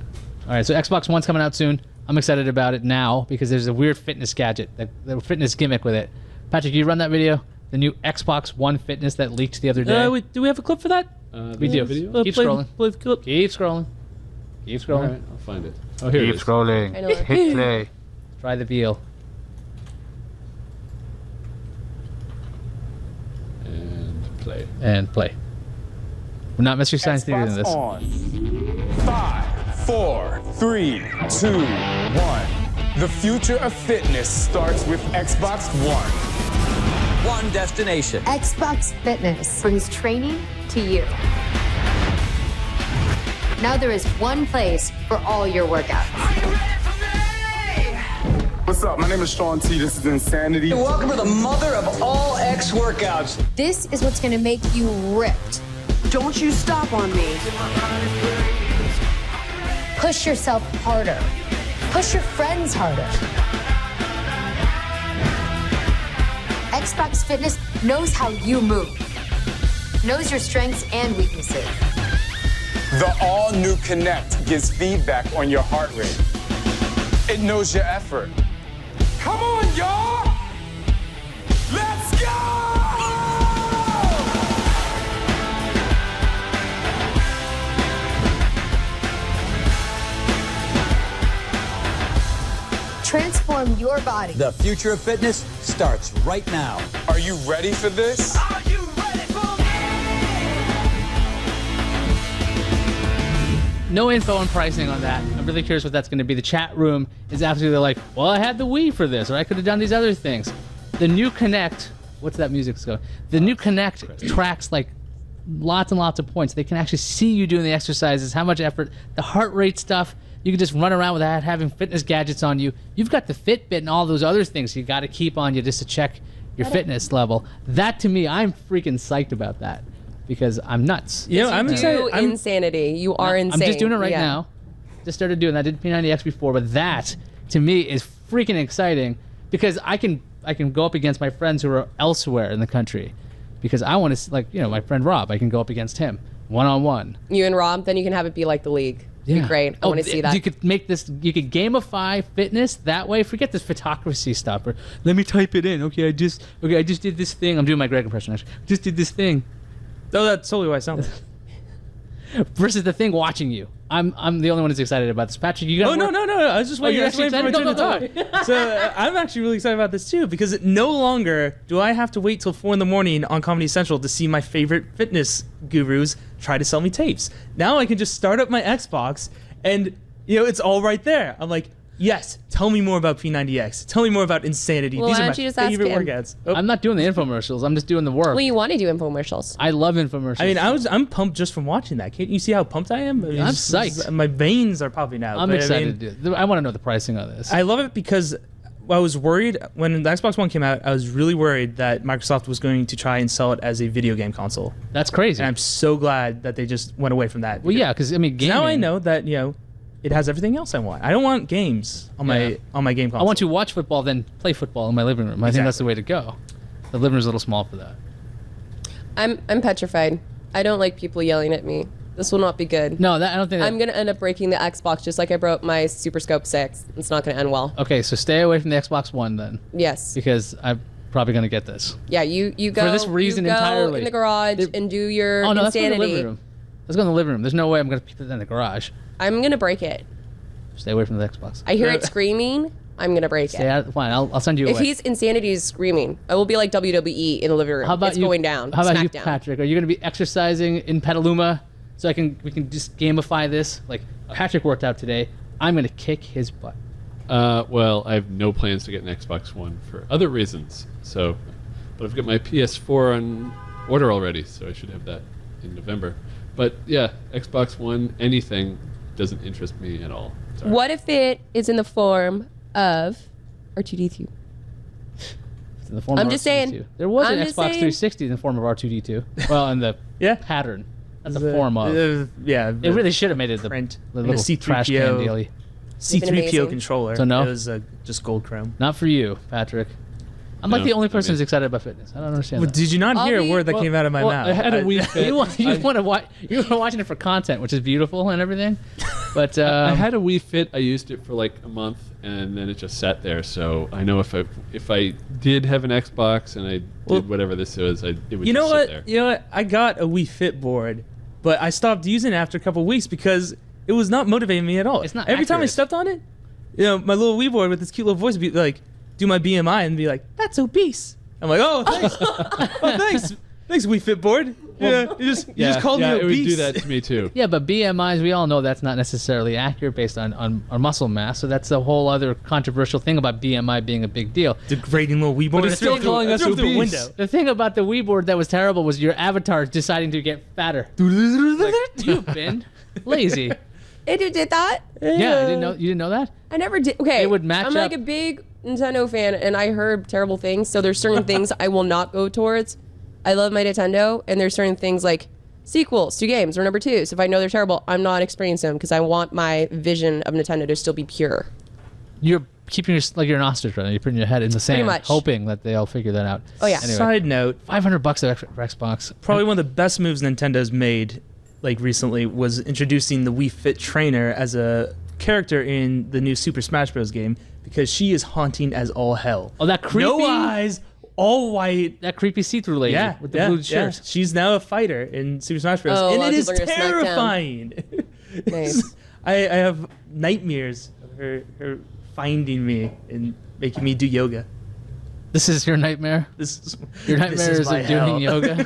All right, so Xbox One's coming out soon. I'm excited about it now because there's a weird fitness gadget, the fitness gimmick with it. Patrick, you run that video? The new Xbox One fitness that leaked the other day. Do we have a clip for that? We do. Video? Keep scrolling. Play the clip. Keep scrolling. Keep All scrolling. right, I'll find it. Oh, here it is. scrolling. I know it. Hit play. Try the veal. And play. And play. We're not Mystery Science Theater in this. On. 5, 4, 3, 2, 1. The future of fitness starts with Xbox One. One destination. Xbox Fitness brings training to you. Now there is one place for all your workouts. What's up? My name is Sean T. This is Insanity. Welcome to the mother of all X workouts. This is what's gonna make you ripped. Don't you stop on me. Push yourself harder. Push your friends harder. Xbox Fitness knows how you move, knows your strengths and weaknesses. The all-new Kinect gives feedback on your heart rate. It knows your effort. Come on, y'all! Let's go! Transform your body. The future of fitness starts right now. Are you ready for this? Are you ready for me? No info on pricing on that. I'm really curious what that's going to be. The chat room is absolutely like, well, I had the Wii for this, or I could have done these other things. The new Kinect, what's that music going? The new Kinect tracks like lots and lots of points. They can actually see you doing the exercises, how much effort, the heart rate stuff. You can just run around without having fitness gadgets on you. You've got the Fitbit and all those other things you got to keep on you just to check your fitness level. That, to me, I'm freaking psyched about that because I'm nuts. Yeah, I'm excited. Insanity. You are insane. I'm just doing it right Yeah. now. Just started doing that. I did P90X before, but that, to me, is freaking exciting because I can go up against my friends who are elsewhere in the country because I want to, like, you know, my friend Rob, I can go up against him one-on-one. You and Rob, then you can have it be like the league. Yeah. Be great. I want to see that. You could make this. You could gamify fitness that way. Forget this photocracy stuff. Or let me type it in. I just did this thing. I'm doing my Greg impression. Actually, just did this thing. Oh, that's totally what I sound like. versus the thing watching you. I'm the only one who's excited about this. Patrick, you got. Oh no! I was just waiting. you're I was waiting for my actually turn to excited? talk. So I'm actually really excited about this too because no longer do I have to wait till 4 a.m. on Comedy Central to see my favorite fitness gurus try to sell me tapes. Now I can just start up my Xbox and it's all right there. I'm like, yes, tell me more about P90X. Tell me more about Insanity. Well, These why are my don't you just ask favorite him? workouts. I'm not doing the infomercials. I'm just doing the work. Well, you want to do infomercials. I love infomercials. I mean, I'm pumped just from watching that. Can't you see how pumped I am? I mean, I'm it's- psyched. My veins are popping out. I'm but excited to do it. I want to know the pricing on this. I love it because I was worried when the Xbox One came out. I was really worried that Microsoft was going to try and sell it as a video game console. That's crazy. And I'm so glad that they just went away from that. Well, yeah, because I mean, gaming. Now I know that it has everything else I want. I don't want games on my game console. I want to watch football, then play football in my living room. I think that's the way to go. The living room's a little small for that. I'm petrified. I don't like people yelling at me. This will not be good. No, I don't think. I'm gonna end up breaking the Xbox just like I broke my Super Scope 6. It's not gonna end well. Okay, so stay away from the Xbox One then. Yes. Because I'm probably gonna get this. Yeah, you go for this reason you go entirely. in the garage and do your Oh no, let's go in the insanity. living room. Let's go in the living room. There's no way I'm gonna put that in the garage. I'm gonna break it. Stay away from the Xbox. I hear it screaming. I'm gonna break Stay it. out. Fine, I'll send you away. If he's Insanity is screaming, it will be like WWE in the living room. How about it's you, going down. How about you, Smackdown. Patrick? Are you going to be exercising in Petaluma so we can just gamify this? Like Patrick worked out today. I'm going to kick his butt. Well, I have no plans to get an Xbox One for other reasons. So, but I've got my PS4 on order already, so I should have that in November. But yeah, Xbox One, anything doesn't interest me at all. Sorry. What if it is in the form of R2D2? It's in the form I'm of just R2D2. saying. There was I'm an just Xbox saying. 360 in the form of R2D2. Well, in the pattern. That's the form of. Yeah. It really should have made it the print. little C3PO trash can dealy. C3PO controller. So no? It was just gold chrome. Not for you, Patrick. I'm like No, the only I person mean- who's excited about fitness. I don't understand Well, that. did you not hear a word that Well- came out of my well, mouth? I had a Wii Fit. You were watching it for content, which is beautiful and everything. But I had a Wii Fit. I used it for like a month, and then it just sat there. So I know if I did have an Xbox and I did whatever this was, it would You know just what? sit there. You know what? I got a Wii Fit board, but I stopped using it after a couple of weeks because it was not motivating me at all. It's not Every time I accurate. stepped on it, my little Wii board with this cute little voice would be like, do my BMI and be like, that's obese. I'm like, oh, thanks. Thanks, Wii Fit board. Yeah, you just called me it would obese. do that to me too. yeah, but BMIs, we all know that's not necessarily accurate based on muscle mass. So that's a whole other controversial thing about BMI being a big deal. Degrading little Wii board. But it's still calling us through the obese. window. The thing about the Wii board that was terrible was your avatar deciding to get fatter. You've been lazy. It did that? Yeah, you didn't know that? I never did. Okay. It would match I'm like up- a big Nintendo fan, and I heard terrible things. So there's certain things I will not go towards. I love my Nintendo, and there's certain things like sequels to games or number twos. If I know they're terrible, I'm not experiencing them because I want my vision of Nintendo to still be pure. You're keeping like you're an ostrich right now. You're putting your head in the sand, much. hoping that they'll figure that out. Oh, yeah. Anyway, Side note, $500 for Xbox. probably one of the best moves Nintendo's made, like recently, was introducing the Wii Fit trainer as a character in the new Super Smash Bros. Game because she is haunting as all hell. Oh, that creepy. No eyes, all white. That creepy see-through lady with the blue shirt. She's now a fighter in Super Smash Bros. Oh, a and lot it of is people are gonna smack down. terrifying. Nice. I have nightmares of her finding me and making me do yoga. This is your nightmare? Your nightmare is my of doing hell. yoga?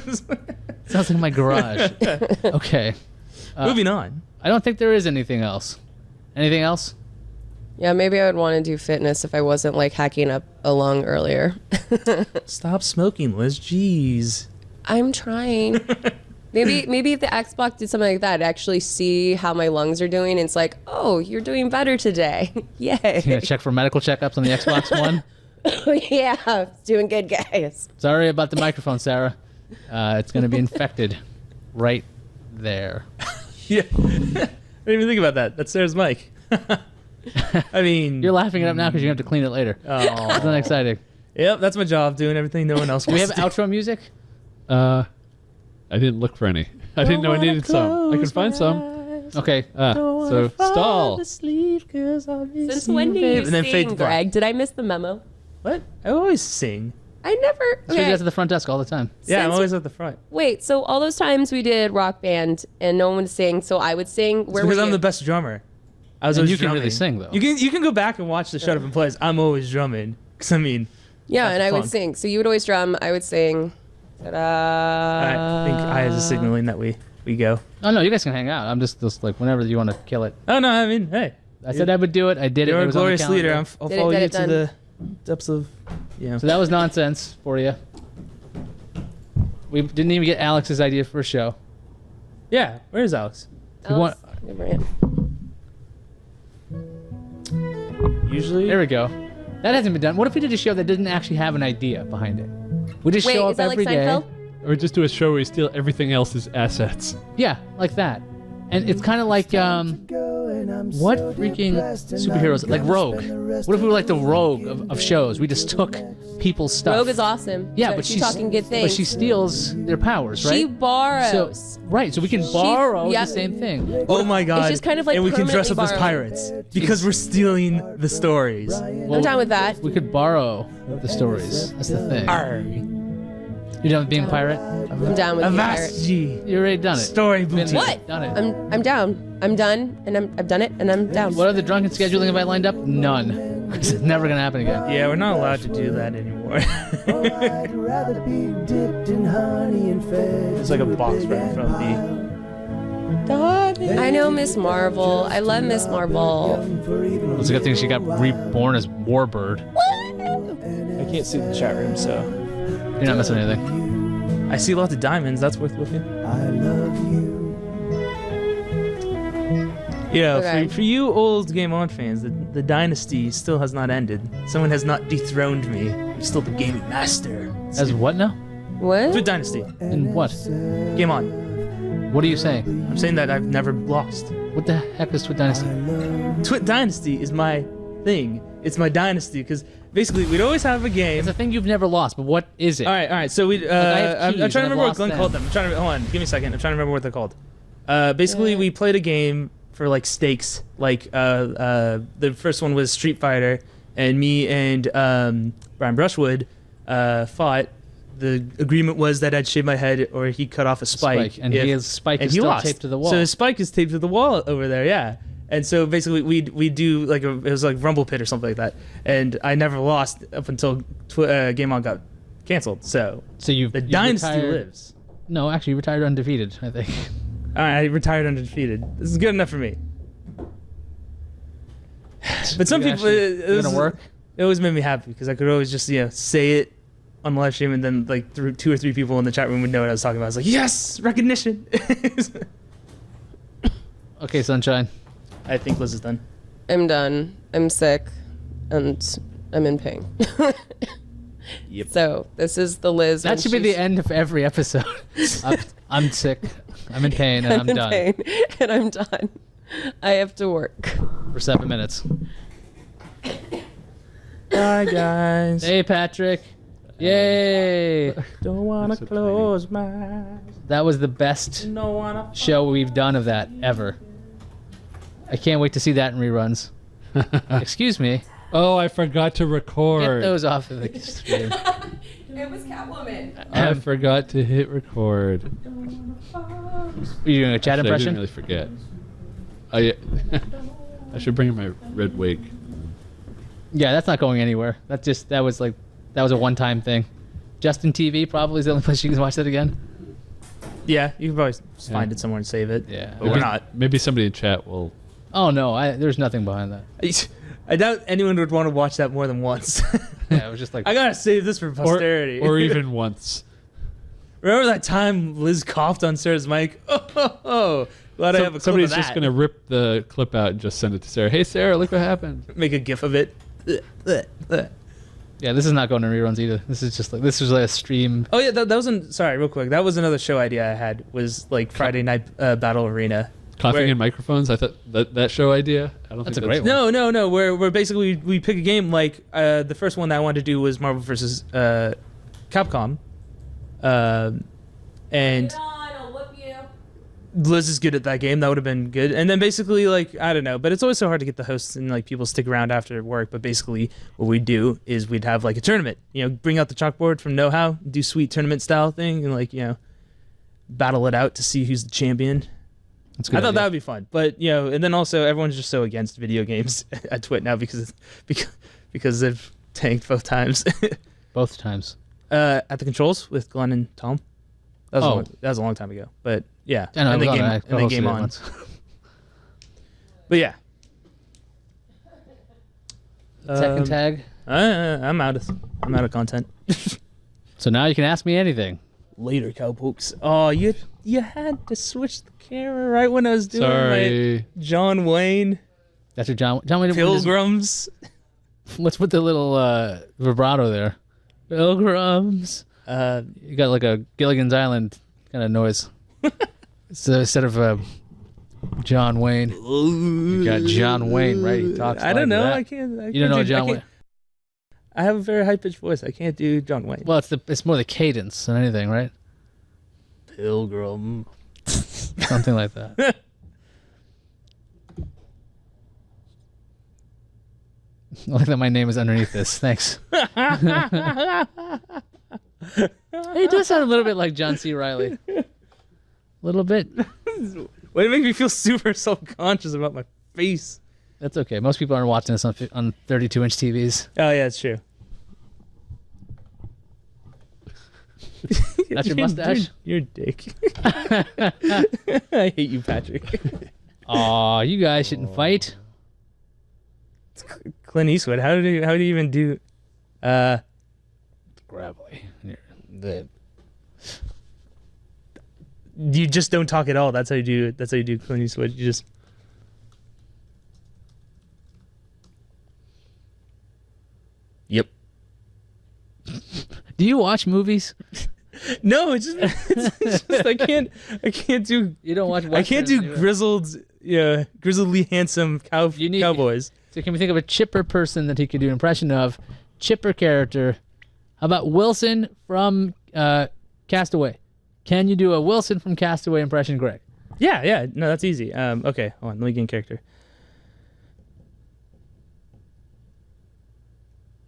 Sounds like my garage. Okay. Moving on. I don't think there is anything else. Anything else? Yeah, maybe I would want to do fitness if I wasn't like hacking up a lung earlier. Stop smoking, Liz. Jeez. I'm trying. Maybe if the Xbox did something like that, I'd actually see how my lungs are doing. And it's like, oh, you're doing better today. Yay. You gonna check for medical checkups on the Xbox One? Yeah, it's doing good, guys. Sorry about the microphone, Sarah. It's going to be infected right there. Yeah. I didn't even think about that. That's Sarah's mic. I mean, You're laughing it up now because you have to clean it later. Oh. It's not exciting. Yep, that's my job, doing everything no one else Do we wants have to do. outro music? I didn't look for any. I didn't know I needed some. I could find some. Okay. So stall. Since when do you And then fade sing, to black. Greg? Did I miss the memo? What? I always sing. I never. So you guys at the front desk all the time. Yeah, I'm Since- always at the front. Wait, so all those times we did Rock Band and no one would sing, so I would sing. It's Where because were I'm you? the best drummer. I was And always you can drumming. really sing, though. You can go back and watch the Shut Up and Plays. I'm always drumming. Because, I mean... Yeah, that's and I would fun. sing. So you would always drum, I would sing. Ta-da. I think Iyaz is signaling that we go. Oh no, you guys can hang out. I'm just like whenever you want to kill it. Oh, no, I mean, hey. I said I would do it. I did it. You're It a was on the glorious leader. calendar. I'll Did it, follow get you it to done. the depths of... Yeah. So that was nonsense for you. We didn't even get Alex's idea for a show. Yeah, where's Alex? We want- Usually... There we go. That hasn't been done. What if we did a show that didn't actually have an idea behind it? We just Wait, show is up that like every day. Seinfeld? Or just do a show where we steal everything else's assets. Yeah, like that. And it's kind of like what freaking superheroes like Rogue? What if we were like the Rogue of shows? We just took people's stuff. Rogue is awesome. Yeah, So but she's talking good things. But she steals their powers, right? She borrows. So, right, so we can borrow yeah. the same thing. Oh my god. It's just kind of like and we can dress up permanently as borrowing. pirates. Because we're stealing the stories. I'm down with that. We could borrow the stories. That's the thing. Arr. You done with being a pirate? I'm down with being a pirate. Avast You already done it. Story Been booty. there, What? Done it. I'm down. I'm done, and I've done it, and I'm down. What other drunken scheduling have I lined up? None. Because it's never gonna happen again. Yeah, we're not allowed to do that anymore. There's like a box right in front of me. I know Miss Marvel. I love Miss Marvel. It's a good thing she got reborn as Warbird. I can't see the chat room, so... You're not missing anything. I see lots of diamonds. That's worth looking. You know, Okay. for you old Game On fans, the dynasty still has not ended. Someone has not dethroned me. I'm still the gaming master. As what now? What? Twit Dynasty. And what? Game On. What are you saying? I'm saying that I've never lost. What the heck is Twit Dynasty? Twit Dynasty is my thing. It's my dynasty because basically we'd always have a game. It's a thing you've never lost, but what is it? All right. So we. I have I'm keys trying to and I've remember what lost Glenn them. called them. I'm trying to hold on. Give me a second. I'm trying to remember what they're called. Basically, we played a game for like stakes. Like the first one was Street Fighter, and me and Brian Brushwood fought. The agreement was that I'd shave my head or he cut off a spike. And his spike and is he still lost. taped to the wall. So his spike is taped to the wall over there. Yeah. And so basically we'd do like it was like Rumble Pit or something like that. And I never lost up until Game On got canceled. So you've the dynasty retired- lives. No, actually, you retired undefeated, I think. All right, I retired undefeated. This is good enough for me. But some You people, actually- it you was, gonna work? It always made me happy because I could always just say it on the live stream, and then like through 2 or 3 people in the chat room would know what I was talking about. I was like, yes, recognition. Okay, Sunshine. I think Liz is done. I'm done. I'm sick, and I'm in pain. Yep. So this is the Liz. That when should be the she's- end of every episode. I'm sick. I'm in pain, and I'm in done pain, and I'm done. I have to work. for 7 minutes. Bye, guys. Hey, Patrick. Yay! Don't wanna close my eyes. That was the best Don't wanna. show we've done of that ever. I can't wait to see that in reruns. Excuse me. Oh, I forgot to Get record. those off of the stream. It was Catwoman. I forgot to hit record. Are you doing a chat Actually, impression? I didn't really forget. Oh yeah. I should bring my red wig. Yeah, that's not going anywhere. That was a one-time thing. Justin TV probably is the only place you can watch that again. Yeah, you can probably just find it somewhere and save it. Yeah. But we're not. Maybe somebody in chat will. Oh no, there's nothing behind that. I doubt anyone would want to watch that more than once. Yeah, it was just like I gotta save this for posterity. Or even once. Remember that time Liz coughed on Sarah's mic? Oh. Glad I have a clip Somebody's of just that. gonna rip the clip out and just send it to Sarah. Hey Sarah, look what happened. Make a gif of it. Yeah, this is not going to reruns either. This was like a stream. Oh yeah, that wasn't. Sorry, real quick. That was another show idea I had. Was like Friday Night Battle Arena. Coughing Where- in microphones. I thought that show idea. I don't That's think a great one. No. Where basically we pick a game. Like the first one that I wanted to do was Marvel vs. Capcom. And I'll whoop you. Liz is good at that game. That would have been good. And then basically, like, I don't know, but it's always so hard to get the hosts and like people stick around after work. But basically, what we'd do is we'd have like a tournament. You know, bring out the chalkboard from Know How, do sweet tournament style thing, and like, you know, battle it out to see who's the champion. That's a good I thought idea. that would be fun. But you know, and then also everyone's just so against video games at TWiT now because they've tanked both times. Both times. At the controls with Glenn and Tom. That was a long time ago. But yeah, I know, and I they game on. once. But yeah, Second tag. I'm out of content. So now you can ask me anything. Later, cowpokes. Oh, you had to switch the camera right when I was doing my John Wayne. That's your John Wayne. Pilgrims. Let's put the little vibrato there. Pilgrims. You got like a Gilligan's Island kind of noise. So instead of John Wayne, you got John Wayne, right? He talks. I don't know. That. I can't. You don't know John Wayne. I have a very high pitched voice. I can't do John Wayne. Well, it's more the cadence than anything, right? Pilgrim. Something like that. I like that my name is underneath this. Thanks. He does sound a little bit like John C. Reilly. A little bit. Way to make me feel super self-conscious about my face. That's okay. Most people aren't watching this on 32-inch TVs. Oh, yeah, it's true. That's your mustache? You're a dick. I hate you, Patrick. Aw, you guys shouldn't fight. It's Clint Eastwood. How do you even do... Gravelly. You just don't talk at all. That's how you do it. That's how you do Clint Eastwood. You just... Yep. Do you watch movies? No, it's just I can't do. You don't watch. I can't do grizzly handsome cowboys. So can we think of a chipper person that he could do an impression of? Chipper character. How about Wilson from Castaway? Can you do a Wilson from Castaway impression, Greg? Yeah. No, that's easy. Okay, hold on. Let me get in character.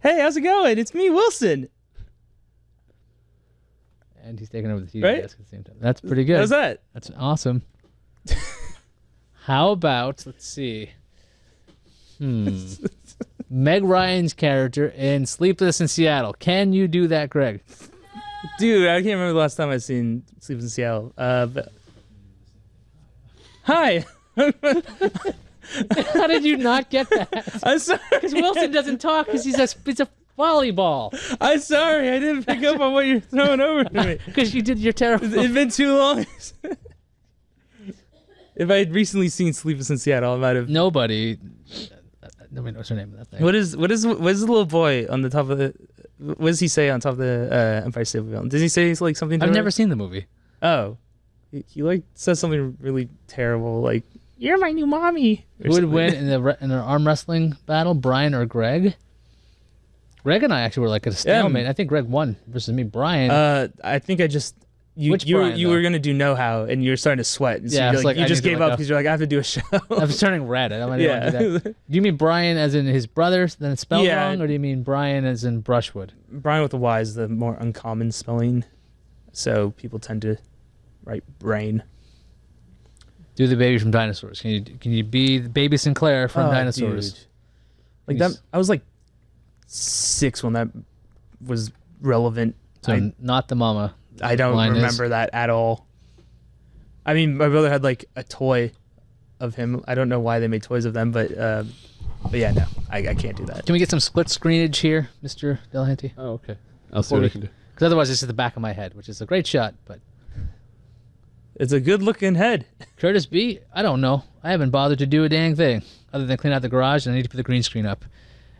Hey, how's it going? It's me, Wilson. And he's taking over the TV right? desk at the same time. That's pretty good. How's that? That's awesome. How about, let's see. Meg Ryan's character in Sleepless in Seattle. Can you do that, Greg? Dude, I can't remember the last time I've seen Sleepless in Seattle. But... Hi. How did you not get that? I'm sorry. Because Wilson doesn't talk because he's a volleyball. I'm sorry. I didn't pick up on what you're throwing over to me. Because you did your terrible. It's been too long. If I had recently seen Sleepless in Seattle, I might have. Nobody knows her name of that thing. What is the little boy on the top of the? What does he say on top of the Empire State Building? Does he say like something? I've never seen the movie. Oh, he like says something really terrible, like "You're my new mommy." Who would win in an arm wrestling battle, Brian or Greg? Greg and I actually were like at a stalemate. I think Greg won versus me. Brian. I think I just. You were gonna do Know How, and you were starting to sweat. So yeah, you just gave up because you're like, I have to do a show. I was turning red. I don't want to do that. Do you mean Brian as in his brother, then it's spelled wrong, or do you mean Brian as in Brushwood? Brian with a Y is the more uncommon spelling, so people tend to write brain. Do the baby from Dinosaurs. Can you be the baby Sinclair from Dinosaurs? Dude. Like that, I was like 6 when that was relevant. So not the mama. I don't remember that at all. I mean, my brother had like a toy of him. I don't know why they made toys of them, but yeah, no, I can't do that. Can we get some split screenage here, Mr. Delahanty? Oh, okay. I'll see what I can do. Because otherwise, it's at the back of my head, which is a great shot, but it's a good-looking head. Curtis B, I don't know. I haven't bothered to do a dang thing other than clean out the garage, and I need to put the green screen up.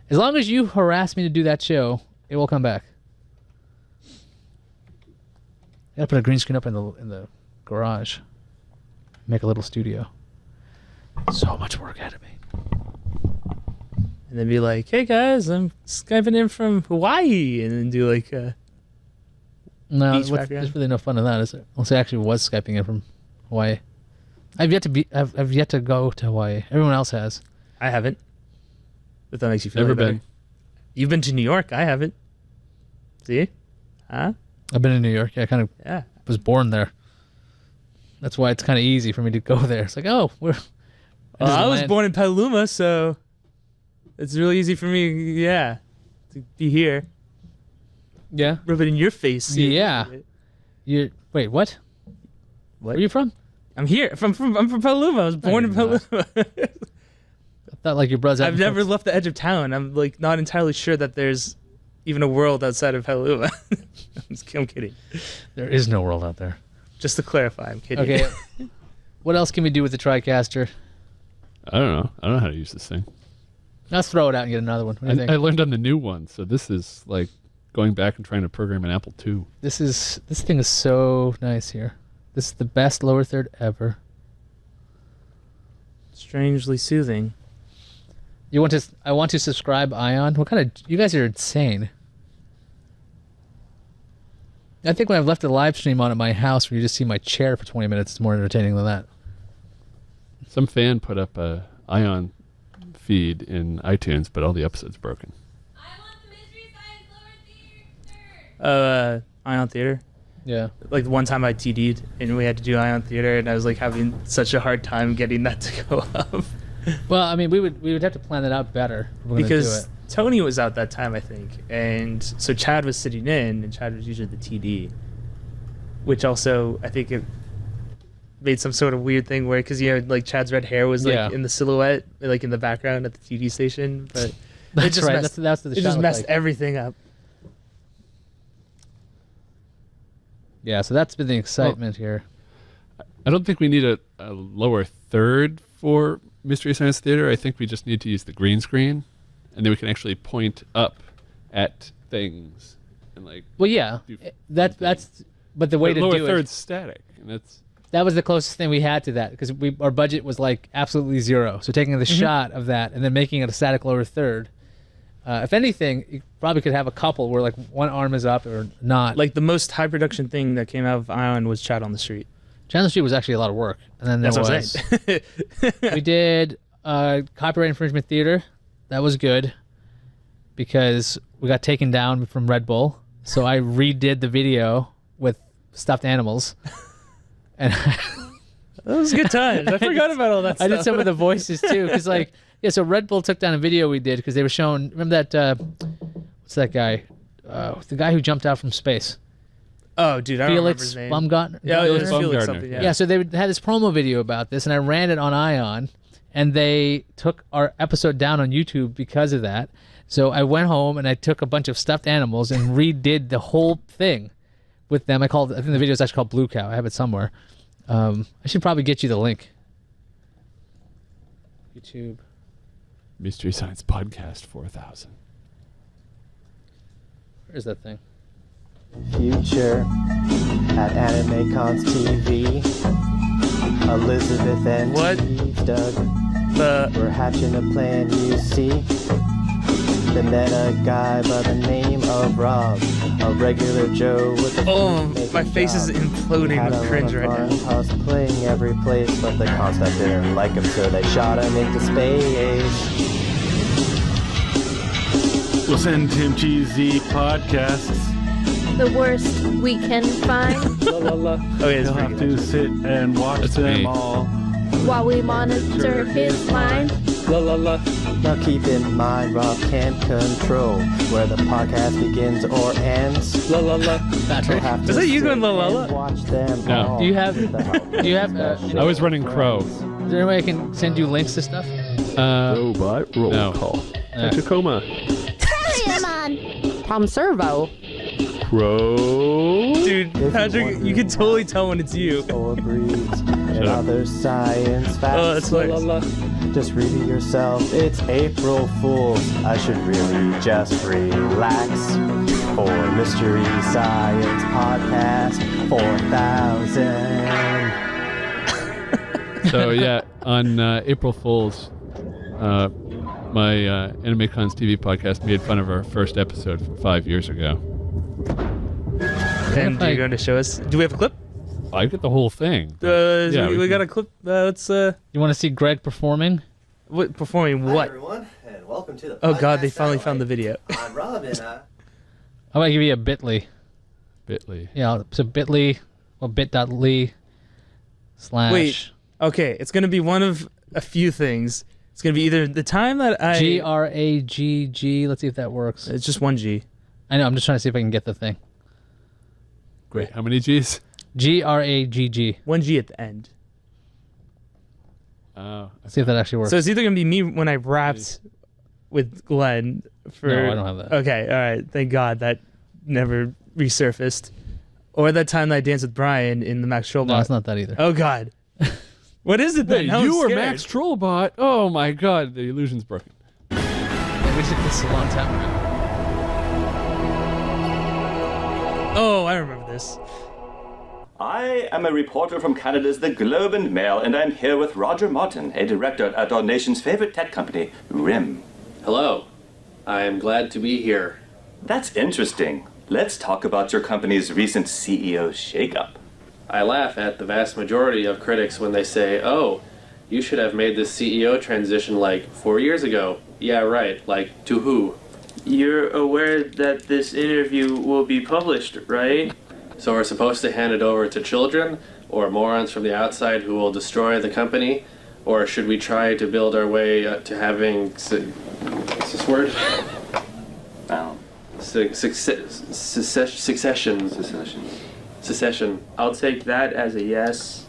As long as you harass me to do that show, it will come back. I gotta put a green screen up in the garage. Make a little studio. So much work ahead of me. And then be like, hey guys, I'm Skyping in from Hawaii. And then do like a No, there's really no fun in that, is there? Unless I actually was Skyping in from Hawaii. I've yet to go to Hawaii. Everyone else has. I haven't. If that makes you feel Never any better. been. You've been to New York. I haven't. See? Huh? I've been in New York. I kind of was born there. That's why it's kind of easy for me to go there. It's like, oh, we're. Well, I was born in Petaluma, so it's really easy for me, to be here. Yeah. Rub it in your face. Yeah. Wait, what? Where are you from? I'm here. I'm from Petaluma. I was born in Petaluma. I thought like your brother's. I've never left the edge of town. I'm like not entirely sure that there's even a world outside of Petaluma. I'm kidding. There is no world out there. Just to clarify, I'm kidding. Okay. What else can we do with the TriCaster? I don't know. I don't know how to use this thing. Let's throw it out and get another one. What do you think? I learned on the new one, so this is like going back and trying to program an Apple II. This thing is so nice here. This is the best lower third ever. Strangely soothing. I want to subscribe Ion. What kind of? You guys are insane. I think when I've left a live stream on at my house where you just see my chair for 20 minutes, it's more entertaining than that. Some fan put up a Ion feed in iTunes, but all the episodes broken. Ion Theater. Yeah. Like the one time I TD'd and we had to do Ion Theater, and I was like having such a hard time getting that to go up. Well, I mean, we would have to plan that out better if we're gonna Because do it. Tony was out that time, I think, and so Chad was sitting in, and Chad was usually the TD, which also I think it made some sort of weird thing where, because like Chad's red hair was like in the silhouette, like in the background at the TD station, but That's it just right. messed, That's what the it shot just looked messed like. everything up. Yeah, so that's been the excitement here. I don't think we need a lower third for Mystery Science Theater. I think we just need to use the green screen, and then we can actually point up at things and like. Well, yeah, that's. But the way to lower do third's it. static, and that's. That was the closest thing we had to that because our budget was like absolutely zero. So taking the shot of that and then making it a static lower third. If anything, you probably could have a couple where like one arm is up or not. Like the most high production thing that came out of Ion was Chat on the Street. Chat on the Street was actually a lot of work, and then there That's what I'm saying. we did copyright infringement theater. That was good because we got taken down from Red Bull. So I redid the video with stuffed animals, and that was good times. I forgot about all that stuff. I did some of the voices too, because like. Yeah, so Red Bull took down a video we did because they were showing. Remember that? What's that guy? The guy who jumped out from space. Oh, dude, I don't remember his Felix name. Baumgartner. Yeah, it was Baumgartner. Felix something. Yeah, so they had this promo video about this, and I ran it on Ion, and they took our episode down on YouTube because of that. So I went home and I took a bunch of stuffed animals and redid the whole thing with them. I think the video is actually called Blue Cow. I have it somewhere. I should probably get you the link. YouTube. Mystery Science Podcast 4000. Where's that thing? Future at AnimeCons TV. Elizabeth and Steve, Doug. We're hatching a plan, you see. Then a guy by the name of Rob, a regular Joe with a my face is imploding with cringe right now. Cosplaying every place, but the concept didn't like him, so they shot him into space. Listen to cheesy podcasts. The worst we can find. Oh yeah, You'll have to sit and watch them all while we monitor his mind. Now keep in mind, Rob can't control where the podcast begins or ends. Patrick, is that you going la la la? Watch them No. all. Do you have? I was running Crow. Is there any way I can send you links to stuff? Robot roll call. Tacoma. Tom Servo. Crow. Dude, Patrick, you can totally tell when it's you. Or breeds and other science facts. Oh, that's hilarious. Just read it yourself. It's April Fool's. I should really just relax. For Mystery Science Podcast 4000. So yeah, on April Fool's, my AnimeCons TV podcast made fun of our first episode from 5 years ago. And you're going to show us? Do we have a clip? I get the whole thing. We got a clip. Let's. You want to see Greg performing? What performing? Hi What? everyone, and welcome to the Oh God, they podcast finally satellite. found the video. I'm Rob, and How about I give you a bit.ly? Bit.ly. Yeah, so bit.ly, well, bit.ly / Wait. Okay, it's gonna be one of a few things. It's gonna be either the time that I GRAGG. Let's see if that works. It's just one G. I know. I'm just trying to see if I can get the thing. Great. How many G's? GRAGG. One G at the end. Oh. See if that actually works. So it's either gonna be me when I rapped with Glenn for. No, I don't have that. Okay, all right. Thank God that never resurfaced. Or that time that I danced with Brian in the Max Trollbot. No, it's not that either. Oh God. What is it then? Wait, Now I'm you were scared. Max Trollbot. Oh my God, the illusion's broken. We did this a long time ago. Oh, I remember this. I am a reporter from Canada's The Globe and Mail, and I'm here with Roger Martin, a director at our nation's favorite tech company, RIM. Hello. I am glad to be here. That's interesting. Let's talk about your company's recent CEO shakeup. I laugh at the vast majority of critics when they say, oh, you should have made this CEO transition like 4 years ago. Yeah, right. Like, to who? You're aware that this interview will be published, right? So we're supposed to hand it over to children or morons from the outside who will destroy the company? Or should we try to build our way to having... what's this word? Secession. I'll take that as a yes.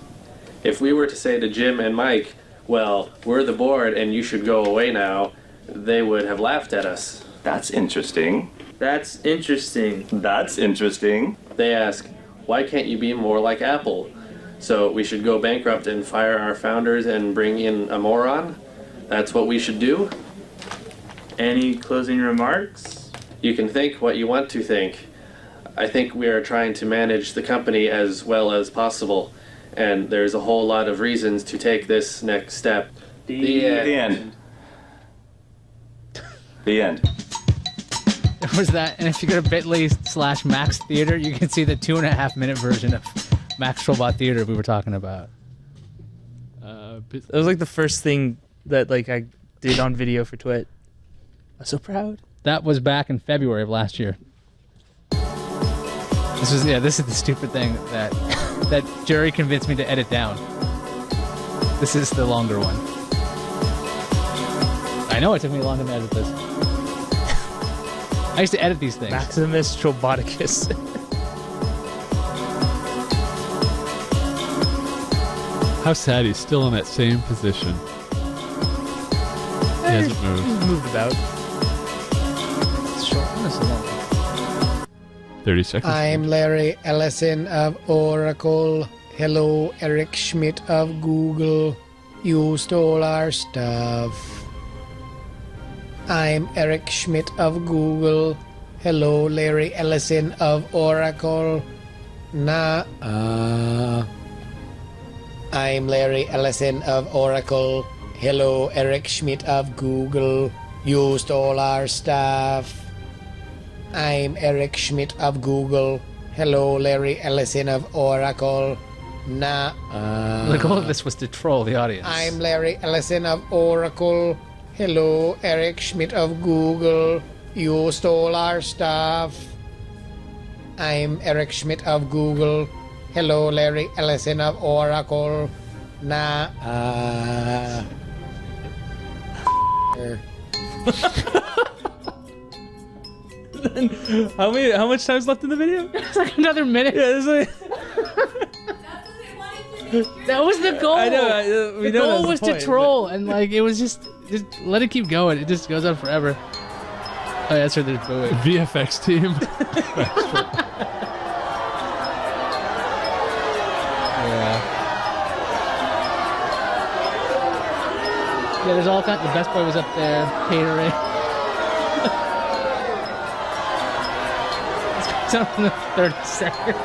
If we were to say to Jim and Mike, well, we're the board and you should go away now, they would have laughed at us. That's interesting. That's interesting. That's interesting. They ask, why can't you be more like Apple? So we should go bankrupt and fire our founders and bring in a moron? That's what we should do? Any closing remarks? You can think what you want to think. I think we are trying to manage the company as well as possible, and there's a whole lot of reasons to take this next step. The end. The end. There was that, and if you go to bit.ly / Max Theater, you can see the 2.5-minute version of Max Trollbot Theater we were talking about. That was like the first thing that like I did on video for TWiT. I'm so proud. That was back in February of last year. This is the stupid thing that Jerry convinced me to edit down. This is the longer one. I know it took me long to edit this. I used to edit these things. Maximus Trollboticus. How sad he's still in that same position. He hasn't moved. He's moved about. It's short. This is a long one. 30 seconds. I'm Larry Ellison of Oracle. Hello, Eric Schmidt of Google. You stole our stuff. I'm Eric Schmidt of Google. Hello, Larry Ellison of Oracle. I'm Larry Ellison of Oracle. Hello, Eric Schmidt of Google. You stole our stuff. I'm Eric Schmidt of Google. Hello, Larry Ellison of Oracle. The goal of this was to troll the audience. I'm Larry Ellison of Oracle. Hello, Eric Schmidt of Google. You stole our stuff. I'm Eric Schmidt of Google. Hello, Larry Ellison of Oracle. How much time's left in the video? It's like another minute. Yeah, it's like... That was the goal. I know. The goal was to troll, and like it was just let it keep going. It just goes on forever. Oh, yeah, that's right. There's booing. VFX team. Yeah, there's all kinds. The best boy was up there catering. It's on the 30 second.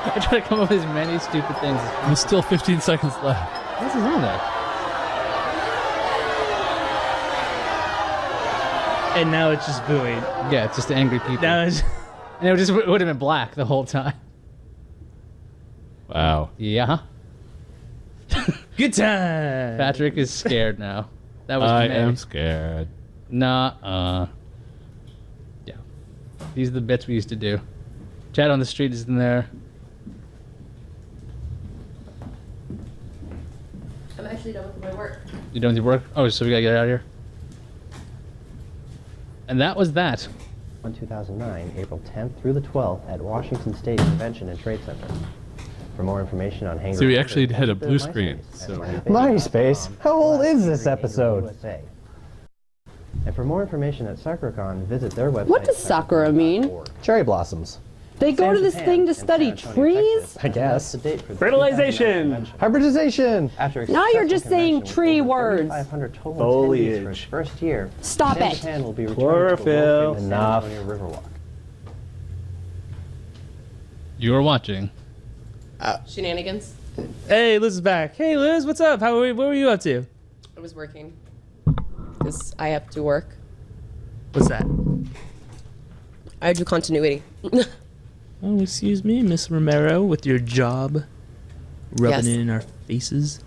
I try to come up with as many stupid things. There's still 15 seconds left. What's on there? And now it's just booing. Yeah, it's just angry people. Now it's... And it would have been black the whole time. Wow. Yeah. Good time. Patrick is scared now. That was I dramatic. am scared. Nah. Yeah. These are the bits we used to do. Chat on the street is in there. I'm actually done with my work. You done with your work? Oh, so we gotta get out of here. And that was that. On 2009, April 10th through the 12th at Washington State Convention and Trade Center. For more information on Hangar. See, we actually had a blue screen. So. MySpace? How old is this episode? And for more information at SakuraCon, visit their website. What does Sakura mean? Cherry blossoms. They go to this thing to study trees? I guess. Fertilization. Hybridization. Now you're just saying tree words. Foliage. First year. Stop it. Japan will be Chlorophyll. Enough. Riverwalk. You are watching. Shenanigans. Hey, Liz is back. Hey, Liz, what's up? What were you up to? I was working. Because I have to work. What's that? I do continuity. Oh, excuse me, Miss Romero, with your job rubbing Yes. it in our faces.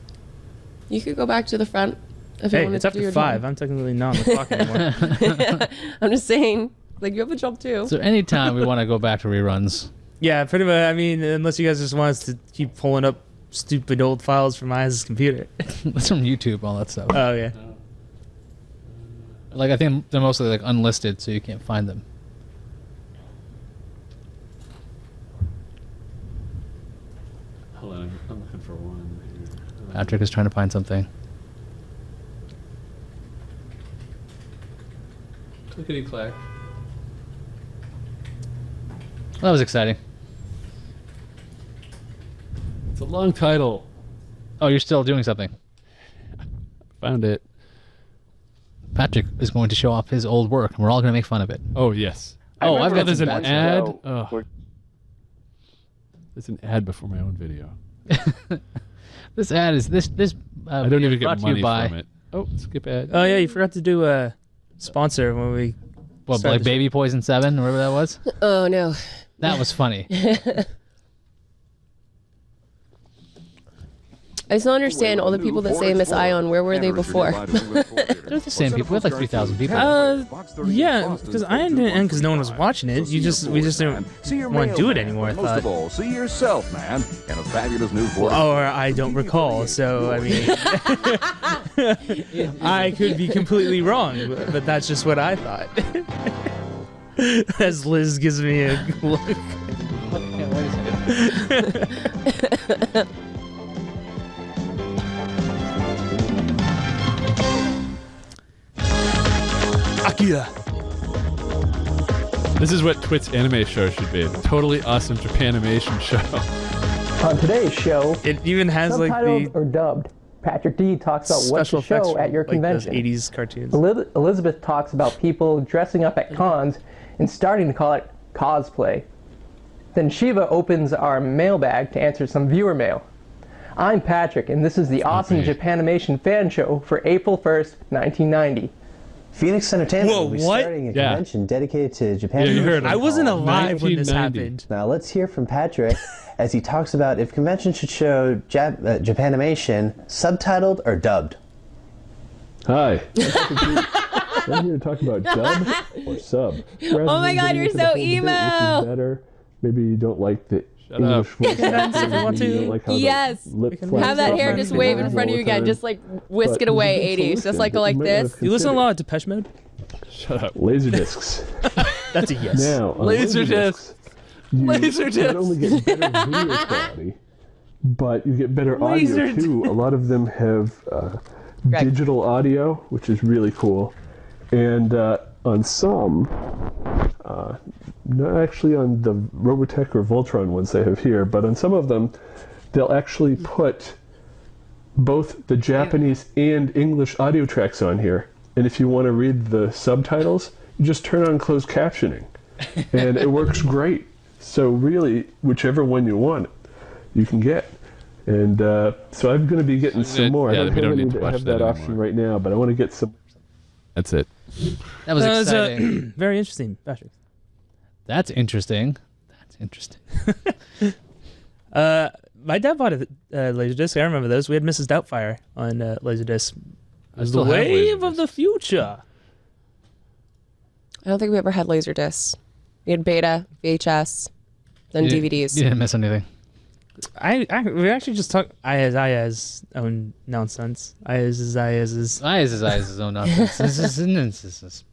You could go back to the front if you Hey, wanted it's to up do to your 5. job. I'm technically not on the clock anymore. I'm just saying, like, you have a job too. So anytime we want to go back to reruns. Yeah, pretty much. I mean, unless you guys just want us to keep pulling up stupid old files from Iyaz's computer. That's from YouTube, all that stuff. Oh, yeah. Like, I think they're mostly like unlisted, so you can't find them. Hold on, I'm looking for one here. Patrick is trying to find something. Clickety clack. That was exciting. It's a long title. Oh, you're still doing something. Found it. Patrick is going to show off his old work, and we're all going to make fun of it. Oh, yes. Oh, I've got there's some an bad ad. stuff. Oh. There's an ad before my own video. This ad is this. I don't even brought get to you money by- from it. Oh, skip ad. Oh, yeah, you forgot to do a sponsor when we... What, started like the Baby Poison 7, or whatever that was? Oh, no. That was funny. I just don't understand all the people that say Miss Ion. Where were they before? They're the same people. We had like 3,000 people. Yeah, because I didn't end because no one was watching it. We just didn't want to do it anymore, I Most of thought. all, see yourself, man, in a fabulous new voice. Or I don't recall, so I mean... I could be completely wrong, but that's just what I thought. As Liz gives me a look. Akira. This is what TWiT's anime show should be. A totally awesome Japanimation show. On today's show, it even has like subtitled the or dubbed. Patrick D talks about what special to show effects at your from, like, those convention. 80s cartoons. Elizabeth talks about people dressing up at cons and starting to call it cosplay. Then Shiva opens our mailbag to answer some viewer mail. I'm Patrick, and this is the awesome Japanimation fan show for April 1st, 1990. Phoenix Entertainment Whoa, will be what? starting a Yeah. convention dedicated to Japan. Yeah, you heard it. I wasn't alive when this 1990. happened. Now let's hear from Patrick as he talks about if conventions should show Japanimation subtitled or dubbed. Hi. I'm here to talk about dub or sub. Oh my God, you're so emo. Which is better. Maybe you don't like the English voice. Maybe you don't like how the Yes. lip Have flaps that off hair and just everything wave in all front of the you again. time. Just like whisk But it away, there's a 80s. Just solution like go that like you might this. have You listen a considered. lot of Depeche Mode? Shut up. Laserdiscs. That's a yes. Now, on Laserdiscs. you Laserdiscs. not only get better video quality, but you get better audio Laserdiscs. too. A lot of them have digital audio, which is really cool. And on some, not actually on the Robotech or Voltron ones they have here, but on some of them, they'll actually put both the Japanese and English audio tracks on here. And if you want to read the subtitles, you just turn on closed captioning. And it works great. So really, whichever one you want, you can get. And so I'm going to be getting some more. Yeah, I we don't need to have watch that that option anymore. right now, but I want to get some. That's it. That was exciting. Very interesting, Patrick. That's interesting. That's interesting. My dad bought a Laserdisc. I remember those. We had Mrs. Doubtfire on Laserdisc. It was the still have wave of the future. I don't think we ever had Laserdiscs. We had Beta, VHS, then You DVDs. You didn't miss anything. We actually just talked Iyaz own nonsense. Iyaz's own nonsense.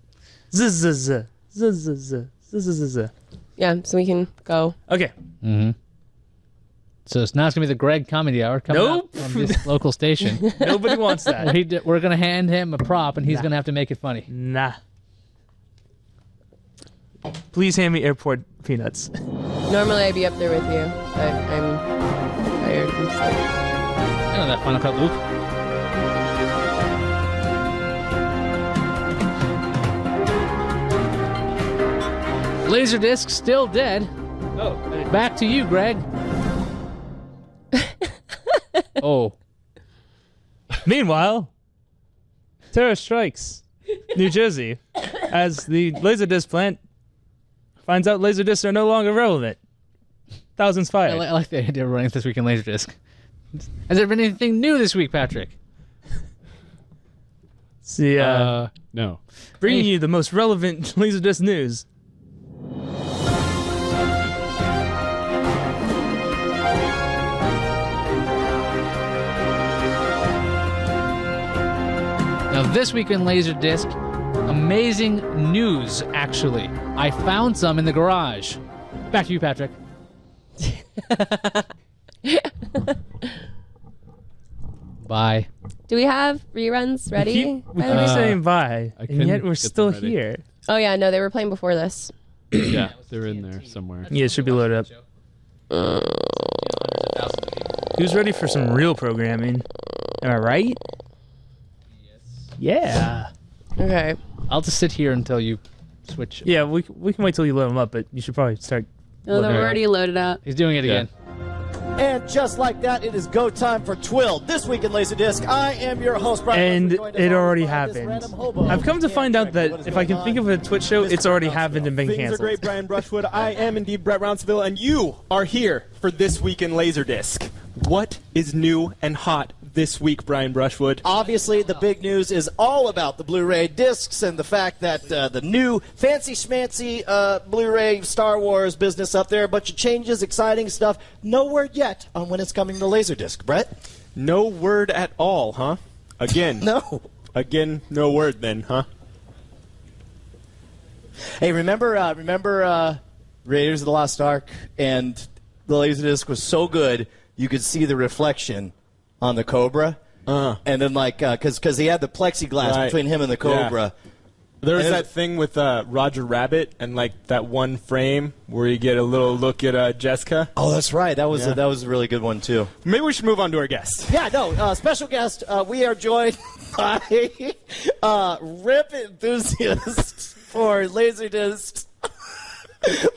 Yeah, so we can go. Okay. Mm-hmm. So now it's going to be the Greg Comedy Hour coming Nope. up from this local station. Nobody wants that. We're going to hand him a prop, and he's going to have to make it funny. Nah. Please hand me airport peanuts. Normally I'd be up there with you, but I'm tired and sleepy. I know that Final Cut loop. Laserdisc still dead. Oh. Back to you, Greg. Oh. Meanwhile, terror strikes New Jersey as the Laserdisc plant finds out Laserdiscs are no longer relevant. Thousands fired. I like the idea of running this week in Laserdisc. Has there been anything new this week, Patrick? See, no. Bringing you the most relevant Laserdisc news. Now, this week in Laserdisc, amazing news, actually. I found some in the garage. Back to you, Patrick. Bye. Do we have reruns ready? We keep saying bye, and couldn't yet we're get still them ready. here. Oh yeah, no, they were playing before this. Yeah, they're in there somewhere. Yeah, it should be loaded up. Who's ready for some real programming? Am I right? Yeah. Okay. I'll just sit here until you switch. Yeah, we can wait till you load them up, but you should probably start. No, they're loading already loaded up. He's doing it again. And just like that, it is go time for Twill. This week in Laserdisc, I am your host, Brian. And it already happened. I've come to find out that if I can think of a Twitch show, it's already happened and been Things canceled. are great, Brian Brushwood. I am indeed Brett Rounceville, and you are here for This Week in Laserdisc. What is new and hot this week, Brian Brushwood? Obviously, the big news is all about the Blu-ray discs and the fact that the new fancy schmancy Blu-ray Star Wars business up there, a bunch of changes, exciting stuff. No word yet on when it's coming to Laserdisc. Brett? No word at all, huh? Again. No. Again, no word then, huh? Hey, remember Raiders of the Lost Ark, and the Laserdisc was so good you could see the reflection on the Cobra, and then because he had the plexiglass between him and the Cobra. Yeah. There was that thing with Roger Rabbit and that one frame where you get a little look at Jessica. Oh, that's right. That was a really good one too. Maybe we should move on to our guest. Yeah, no, special guest. We are joined by rip enthusiasts for Laserdiscs.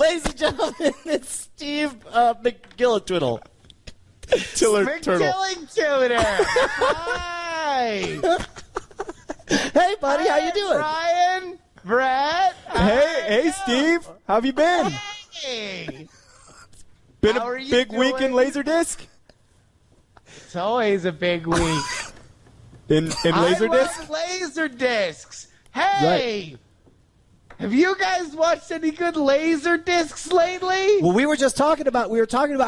Ladies and gentlemen, it's Steve McGillitwiddle. Turtle. Hi. Hey, buddy, how you doing? Brian, Brett. Hey, Steve. How have you been? Hey. Been How a are you big week in doing? Laserdisc? It's always a big week. In Laserdisc? I love Laserdiscs. Hey. Right. Have you guys watched any good Laserdiscs lately? Well, we were talking about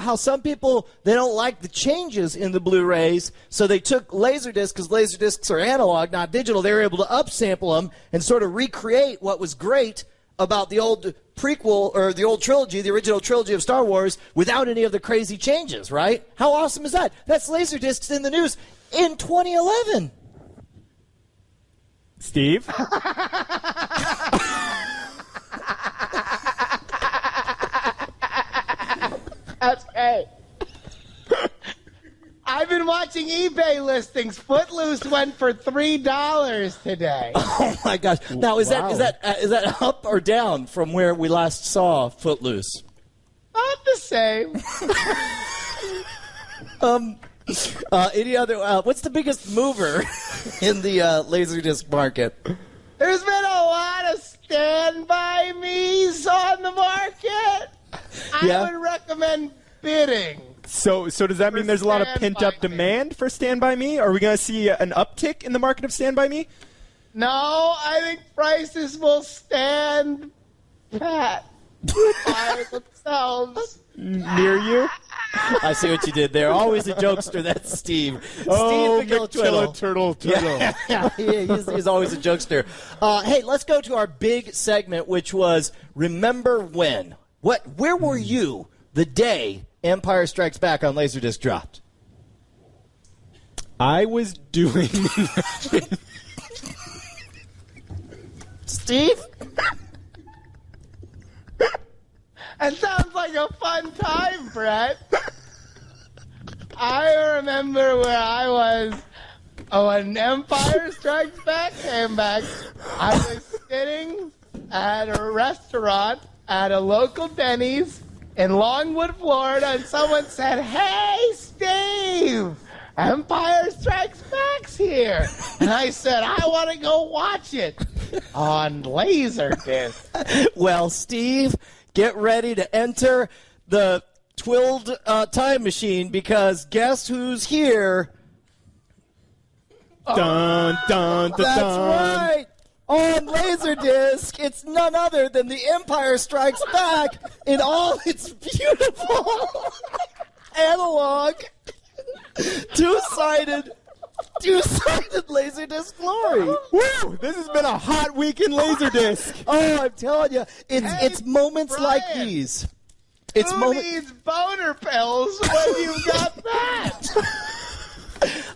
how some people, they don't like the changes in the Blu-rays, so they took Laserdiscs, because Laserdiscs are analog, not digital. They were able to upsample them and sort of recreate what was great about the old prequel, or the old trilogy, the original trilogy of Star Wars, without any of the crazy changes, right? How awesome is that? That's Laserdiscs in the news in 2011. Steve? Okay. I've been watching eBay listings. Footloose went for $3 today. Oh my gosh! Now is that up or down from where we last saw Footloose? the same. Any other? What's the biggest mover in the Laserdisc market? There's been a lot of standby me's on the market. Yeah? I would recommend bidding. So does that mean there's a lot of pent-up demand for Stand By Me? Are we going to see an uptick in the market of Stand By Me? No, I think prices will stand pat by themselves. Near you? I see what you did there. Always a jokester, that's Steve. Oh, Steve McKilla Turtle. Yeah, he's always a jokester. Hey, let's go to our big segment, which was Remember When. Where were you the day Empire Strikes Back on Laserdisc dropped? I was doing... Steve? That sounds like a fun time, Brett. I remember where I was when Empire Strikes Back came back. I was sitting at a restaurant at a local Denny's in Longwood, Florida, and someone said, "Hey, Steve, Empire Strikes Back's here." And I said, "I want to go watch it on Laserdisc." Well, Steve, get ready to enter the twilled time machine, because guess who's here? Dun, dun, dun, That's dun. right. On Laserdisc, it's none other than The Empire Strikes Back in all its beautiful analog, two-sided Laserdisc glory. Woo! This has been a hot week in Laserdisc. Oh, I'm telling you, it's moments like these. It's Who needs boner pills when you've got that?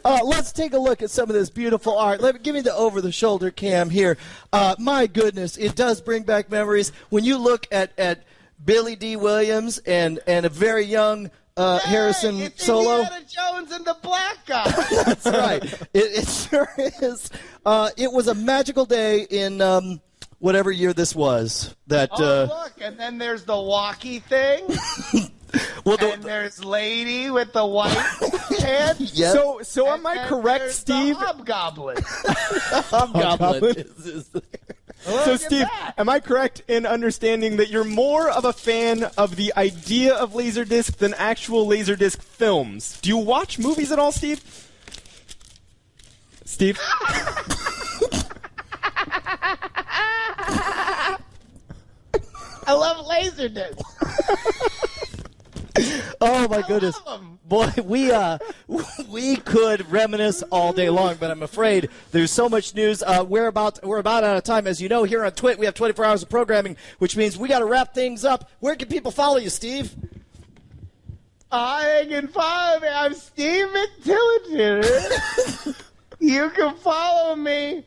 Let's take a look at some of this beautiful art. Give me the over-the-shoulder cam here. My goodness, it does bring back memories. When you look at Billy D. Williams and a very young Harrison Solo. Indiana Jones and the black guy. That's right. It sure is. It was a magical day in whatever year this was. Look, and then there's the walkie thing. And there's Lady with the white pants. Yep. So am I correct, Steve? The Hobgoblin. Hobgoblin. So, Steve, am I correct in understanding that you're more of a fan of the idea of Laserdisc than actual Laserdisc films? Do you watch movies at all, Steve? Steve? I love Laserdisc. Oh my goodness, boy, we could reminisce all day long, but I'm afraid there's so much news. We're about out of time, as you know. Here on TWiT, we have 24 hours of programming, which means we got to wrap things up. Where can people follow you, Steve? I can follow me. I'm Steve McTilliter. You can follow me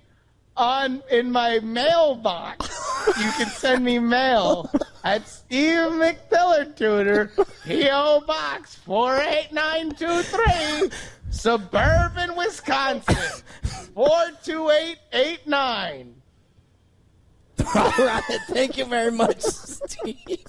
in my mailbox. You can send me mail at Steve McTilliter, P.O. Box 48923, Suburban, Wisconsin 42889. All right, thank you very much, Steve.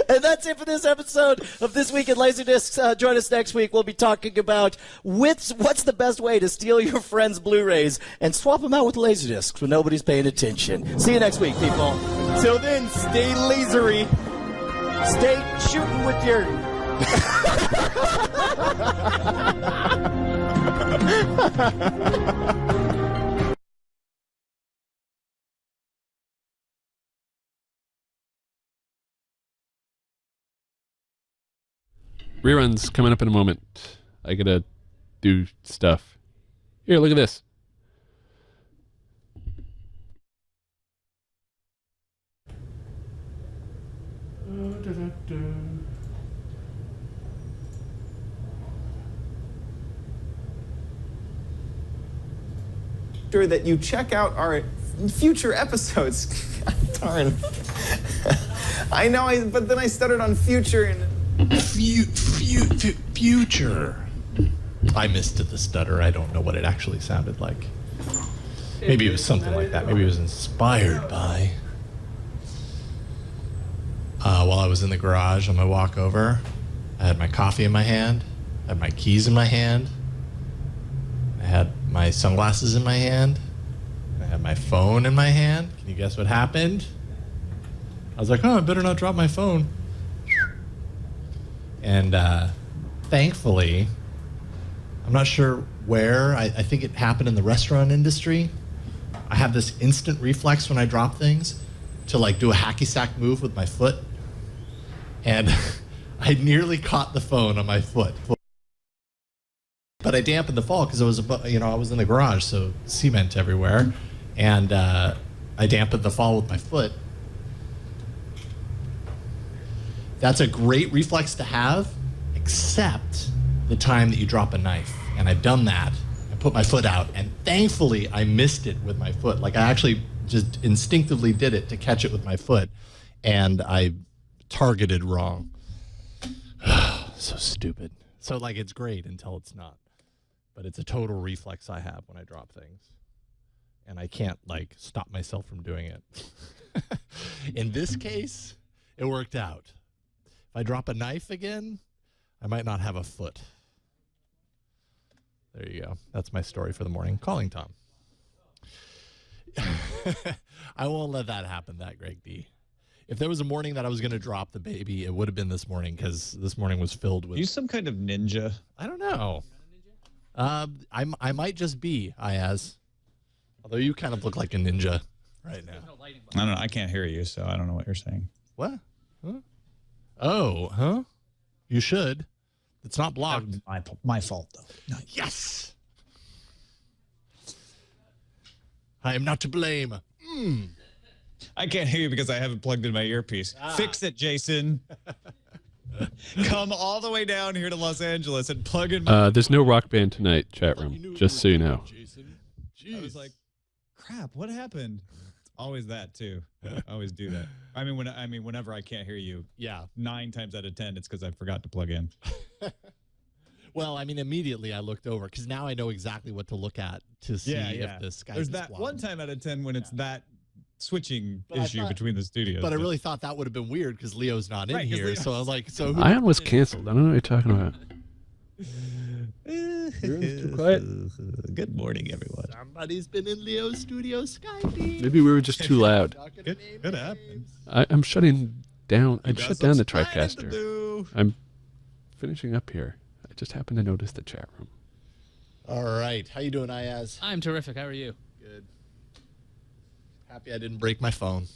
And that's it for this episode of This Week in Laserdiscs. Join us next week. We'll be talking about what's the best way to steal your friend's Blu-rays and swap them out with Laserdiscs when nobody's paying attention. See you next week, people. Till then, stay lasery. Stay shooting with your... Reruns coming up in a moment. I gotta do stuff. Here, look at this. Sure that you check out our future episodes. Darn. I know, but then I stuttered on future and... Future. I missed the stutter. I don't know what it actually sounded like. Maybe it was something like that. Maybe it was inspired by... while I was in the garage on my walk over. I had my coffee in my hand. I had my keys in my hand. I had my sunglasses in my hand. I had my phone in my hand. Can you guess what happened? I was like, oh, I better not drop my phone. And thankfully, I'm not sure where. I think it happened in the restaurant industry. I have this instant reflex when I drop things to like do a hacky sack move with my foot. And I nearly caught the phone on my foot. But I dampened the fall because it was, I was in the garage, so cement everywhere. And I dampened the fall with my foot. That's a great reflex to have, except the time that you drop a knife. And I've done that. I put my foot out, and thankfully I missed it with my foot. Like, I actually just instinctively did it to catch it with my foot, and I targeted wrong. So stupid. So, like, it's great until it's not. But it's a total reflex I have when I drop things. And I can't, like, stop myself from doing it. In this case, it worked out. If I drop a knife again, I might not have a foot. There you go. That's my story for the morning. Calling Tom. I won't let that happen, that Greg D. If there was a morning that I was going to drop the baby, it would have been this morning, because this morning was filled with... Are you some kind of ninja? I don't know. I might just be, Iyaz. Although you kind of look like a ninja right now. I don't know. I can't hear you, so I don't know what you're saying. What? Huh? Oh, huh? You should. It's not blocked. My fault, though. No. Yes! I am not to blame. I can't hear you because I haven't plugged in my earpiece. Fix it, Jason. Come all the way down here to Los Angeles and plug in my... There's no rock band tonight, chat room, just so you know. I was like, crap, what happened? It's always that, too. I always do that. I mean, whenever I can't hear you, 9 times out of 10, it's because I forgot to plug in. Well, I mean, immediately I looked over, because now I know exactly what to look at to see if the Skype There's is that blocked. 1 time out of 10 when it's that switching issue between the studios. But I really thought that would have been weird, because Leo's not in here. So I was like, so who... Ion was canceled. I don't know what you're talking about. Too quiet. Good morning, everyone. Somebody's been in Leo's studio Skyping. Maybe we were just too loud. Could happen. I'm shutting down. I'd shut down the TriCaster. I'm finishing up here. I just happened to notice the chat room. All right. How you doing, Iyaz? I'm terrific. How are you? Good. Happy I didn't break my phone.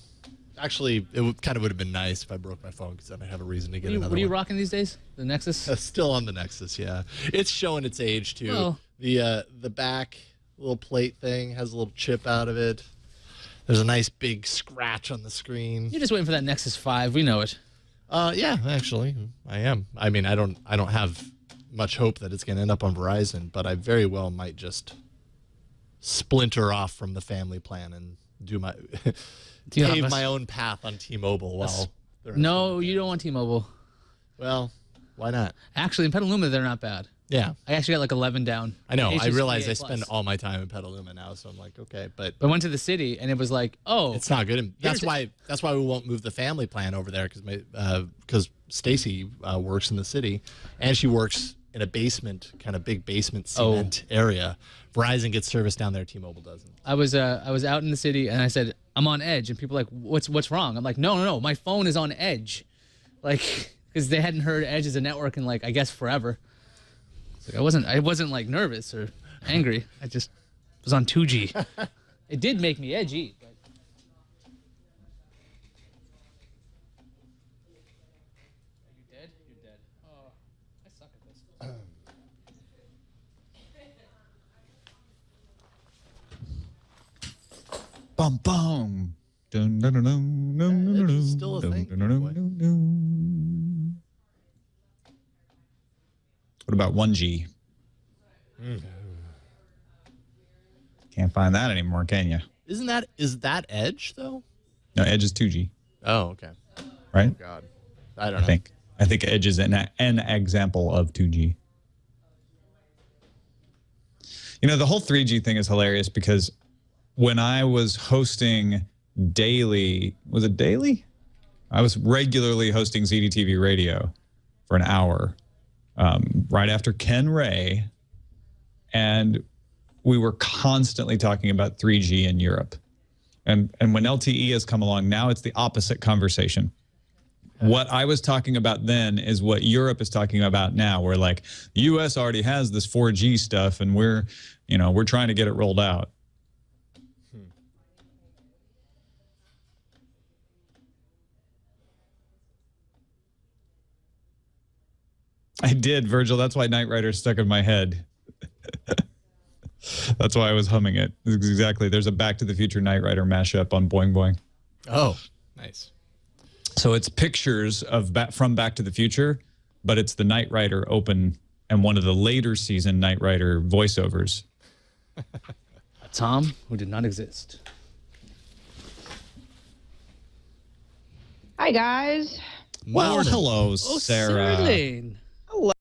Actually, it kind of would have been nice if I broke my phone, because then I'd have a reason to get another one. What are you rocking these days? The Nexus? Still on the Nexus, yeah. It's showing its age, too. Well, the back little plate thing has a little chip out of it. There's a nice big scratch on the screen. you're just waiting for that Nexus 5. We know it. Yeah, actually, I am. I mean, I don't have much hope that it's going to end up on Verizon, but I very well might just splinter off from the family plan and do my pave my own path on T-Mobile while No, you don't want T-Mobile. Well, why not? Actually, in Petaluma, they're not bad. Yeah. I actually got like 11 down. I know. I realize I HSPA+. spend all my time in Petaluma now, so I'm like, okay, but I went to the city and it was like, oh, it's not good. And that's why we won't move the family plan over there, because Stacy works in the city, and she works in a basement, kind of big basement cement area. Verizon gets service down there. T-Mobile doesn't. I was out in the city and I said, I'm on Edge, and people were like, what's wrong? I'm like, no, my phone is on Edge, like, because they hadn't heard Edge as a network in, like, I guess forever. Like, I wasn't like nervous or angry. I just was on 2G. It did make me edgy. But... Are you dead? You're dead. Oh, I suck at this. Bum bum. Dun, dun, dun, dun, dun, dun, dun, still a thing. dun, dun, dun, dun, dun. What about 1G? Can't find that anymore, can you? Is that Edge though? No, Edge is 2G. Oh, okay. Right? Oh, God, I don't know. I think Edge is an example of 2G. You know, the whole 3G thing is hilarious, because when I was hosting Daily, was it Daily? I was regularly hosting ZDTV Radio for an hour right after Ken Ray, and we were constantly talking about 3G in Europe. And when LTE has come along, now it's the opposite conversation. What I was talking about then is what Europe is talking about now. We're like, the U.S. already has this 4G stuff, and we're trying to get it rolled out. I did, Virgil. That's why Knight Rider stuck in my head. That's why I was humming it. Exactly. There's a Back to the Future Knight Rider mashup on Boing Boing. Oh, nice. So it's pictures of from Back to the Future, but it's the Knight Rider open and one of the later season Knight Rider voiceovers. A Tom who did not exist. Hi, guys. Well, hello, Sarah. Sarah Lane.